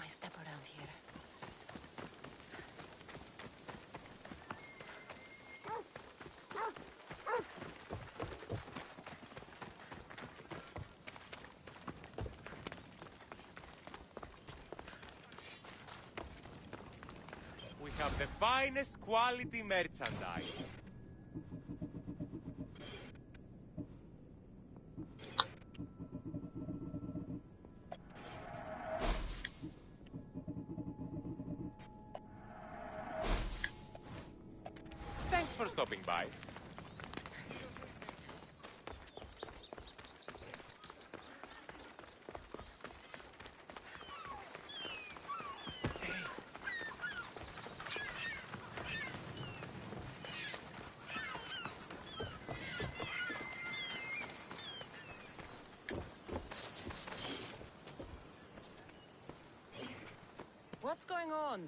Step around here. We have the finest quality merchandise. Thanks for stopping by. What's going on?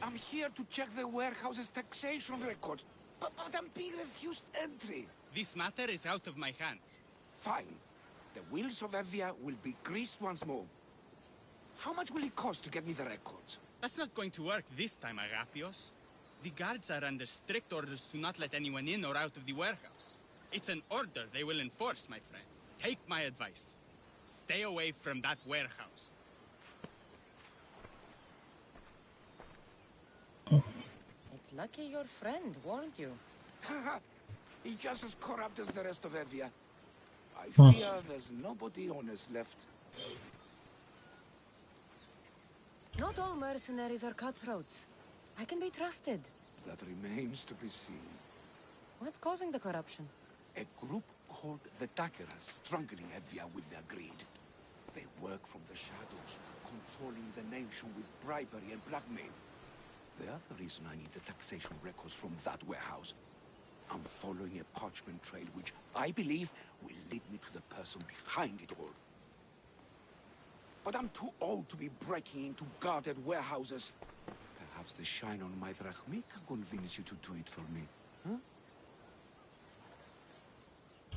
I'm here to check the warehouse's taxation records, but I'm being refused entry. This matter is out of my hands. Fine. The wheels of Evia will be greased once more. How much will it cost to get me the records? That's not going to work this time, Agapios. The guards are under strict orders to not let anyone in or out of the warehouse. It's an order they will enforce, my friend. Take my advice. Stay away from that warehouse. It's lucky your friend warned you. Haha, he's just as corrupt as the rest of Evia. I fear there's nobody honest left. Not all mercenaries are cutthroats. I can be trusted. That remains to be seen. What's causing the corruption? A group called the Dakeras strangling Evia with their greed. They work from the shadows, controlling the nation with bribery and blackmail. The other reason I need the taxation records from that warehouse. I'm following a parchment trail which I believe will lead me to the person behind it all. But I'm too old to be breaking into guarded warehouses. Perhaps the shine on my drachmi can convince you to do it for me, huh?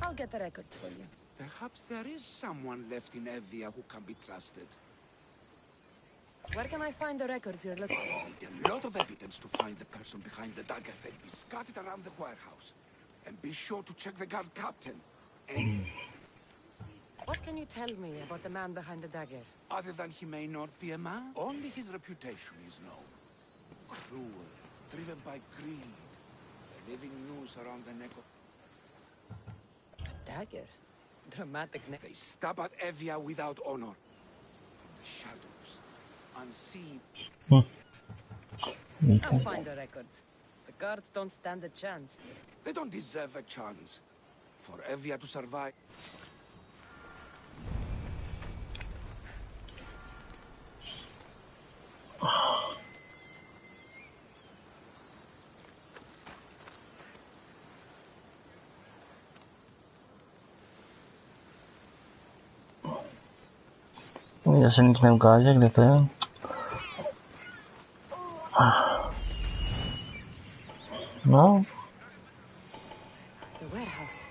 I'll get the records for you. Perhaps there is someone left in Evia who can be trusted. Where can I find the records you're looking for? I need a lot of evidence to find the person behind the dagger. They'll be scattered around the warehouse. And be sure to check the guard captain. And... What can you tell me about the man behind the dagger? Other than he may not be a man, only his reputation is known. Cruel, driven by greed. A living noose around the neck of... A dagger? Dramatic name. They stab at Evia without honor. From the shadows. Unseen. I'll find the records. The guards don't stand a chance. They don't deserve a chance. For Evia to survive... Zase nic neukáže, kde to je. No. The warehouse.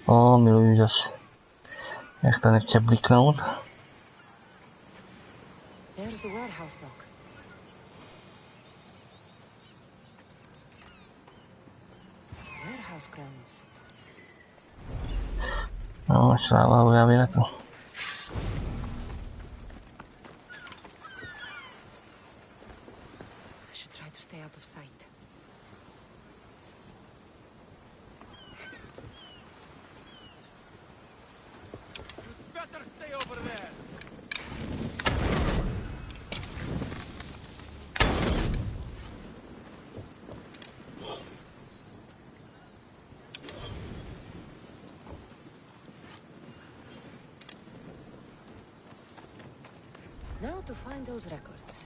O, miluji zase. Jak to nechce bliknout. There's the warehouse dock. Warehouse grounds. No, sláva, ujaví na to. I should try to stay out of sight. Better stay over there. Now to find those records.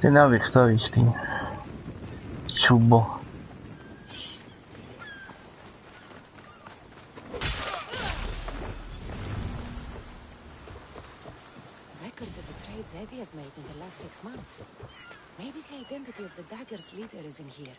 Ty navíc to víš, ty. Čubo. Records of the trade Zevi has made in the last 6 months. Maybe the identity of the dagger's leader is in here.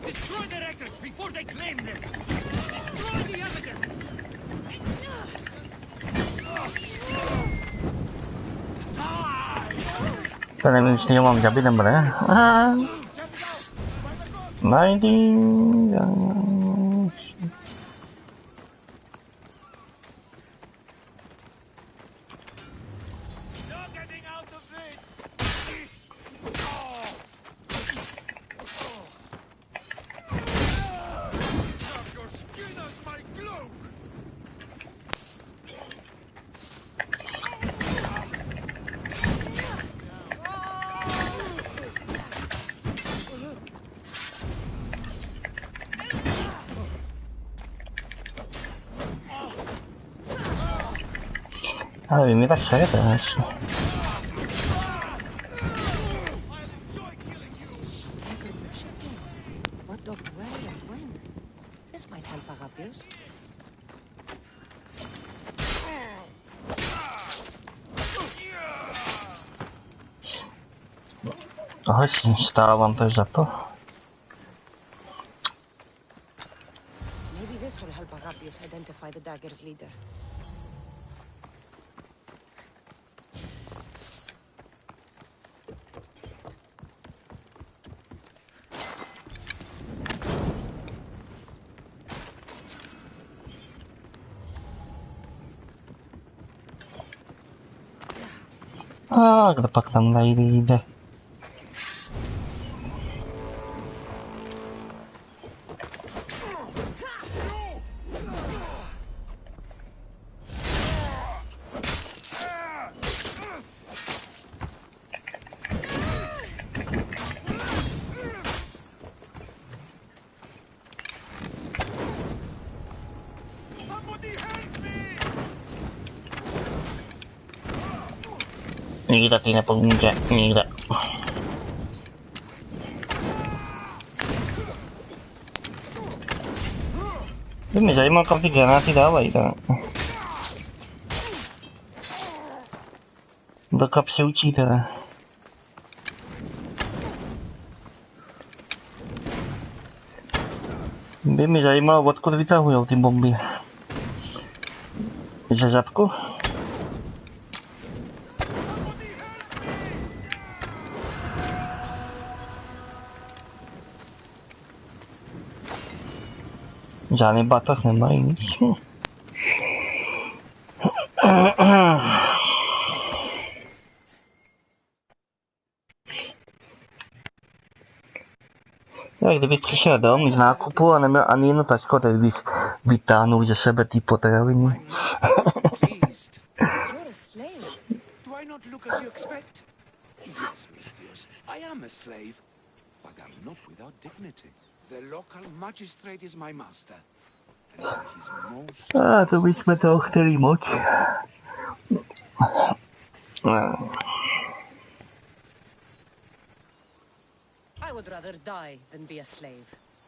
Destroy the records before they claim them! Destroy the evidence! To nevím, jestli ho mám zabít nebo ne. Najdi. Ale mi tak serio teraz. Records of shipments. What docked where and when? This might help Arabios. Tohle si stávám to za to. Maybe this will help Arabios identify the dagger's leader. Kdo pak tam najde? Nikdo ti nepomůže, nikdo. By mě zajímalo, kam ty granáty dávají, tak. Do kapsy učí teda. By mě zajímalo, odkud vytahujou ty bomby. Že žabku? Žádný batoh nemají nic. Tak kdybych přišel domů z nákupu a neměl ani jedno taško, tak bych vytáhnul ze sebe ty potraviny. Do I not look as you expect? Yes, mistress, I am a slave, but I'm not without dignity. The local magistrate is my master, and he's most... To bychom toho chtěli moc. I would rather die than be a slave.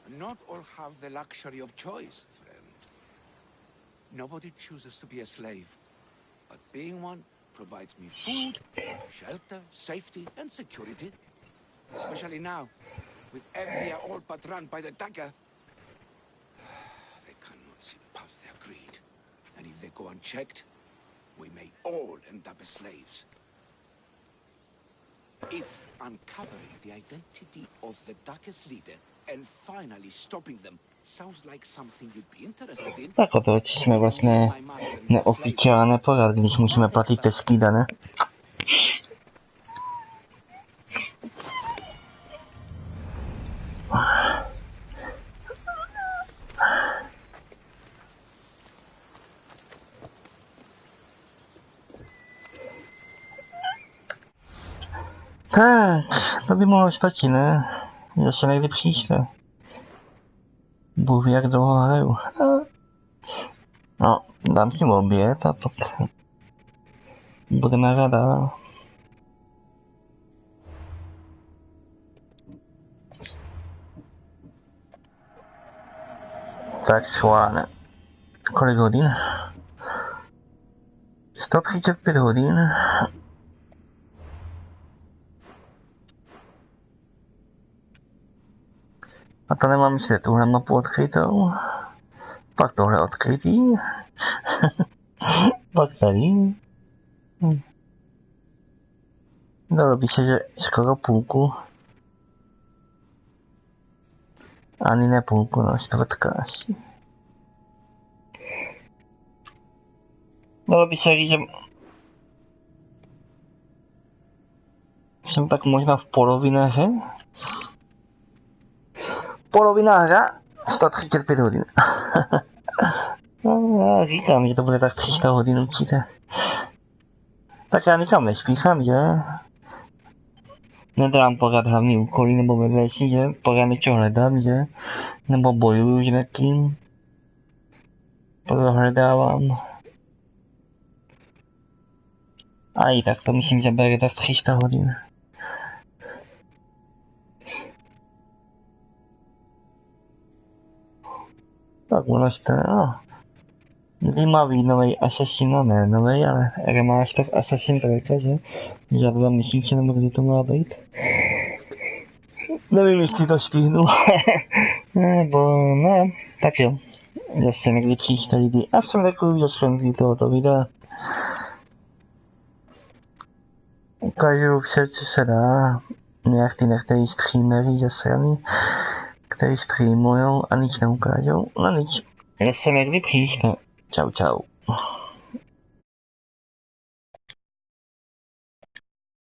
Not all have the luxury of choice, friend. Nobody chooses to be a slave, but being one provides me food, shelter, safety, and security. Especially now, with Evia all but run by the dagger. They cannot see past their greed, and if they go unchecked, we may all end up as slaves. If uncovering the identity of the darkest leader and finally stopping them sounds like something you'd be interested in. Tak to jsme vlastně neoficiálně pořád, když musíme platit ty skýda, ne? Tak, to by mohlo stačit, ne? Zase někdy příště. Bůh ví, jak dlouho hraju. No, dám si oběd a tak budeme hrát dál. Tak schválně. Kolik hodin? 135 hodin. A to nemám myslet tuhle mapu odkrytou. Pak tohle odkrytý. Pak tady. Dalo by se, že skoro půlku. Ani ne půlku, no čtvrtka asi. Dalo by se říct, že jsem tak možná v polovině hře. Polovina hra, 135 hodin. No, já říkám, že to bude tak 300 hodin určitě. Tak já nikam nespíchám, že? Nedám pořád hlavní úkoly nebo vedlejší, že? Pořád něco hledám, že? Nebo bojuju s někým. Prohledávám. A i tak to myslím, že bude tak 300 hodin. Tak ono jste, no. Kdy má být novej Assassin, no ne novej, ale remaster Assassin 3, že? Za 2 měsíce nebo kdy to má být. Nevím, jestli to stihnu. Nebo ne, tak jo. Zase někdy příště lidi. A jsem takový za skončí tohoto videa. Ukážu vše, co se dá. Nějak ty některý streamery zasraný, který streamujou a nic neukážou. No nic. Zase někdy příště. Čau čau.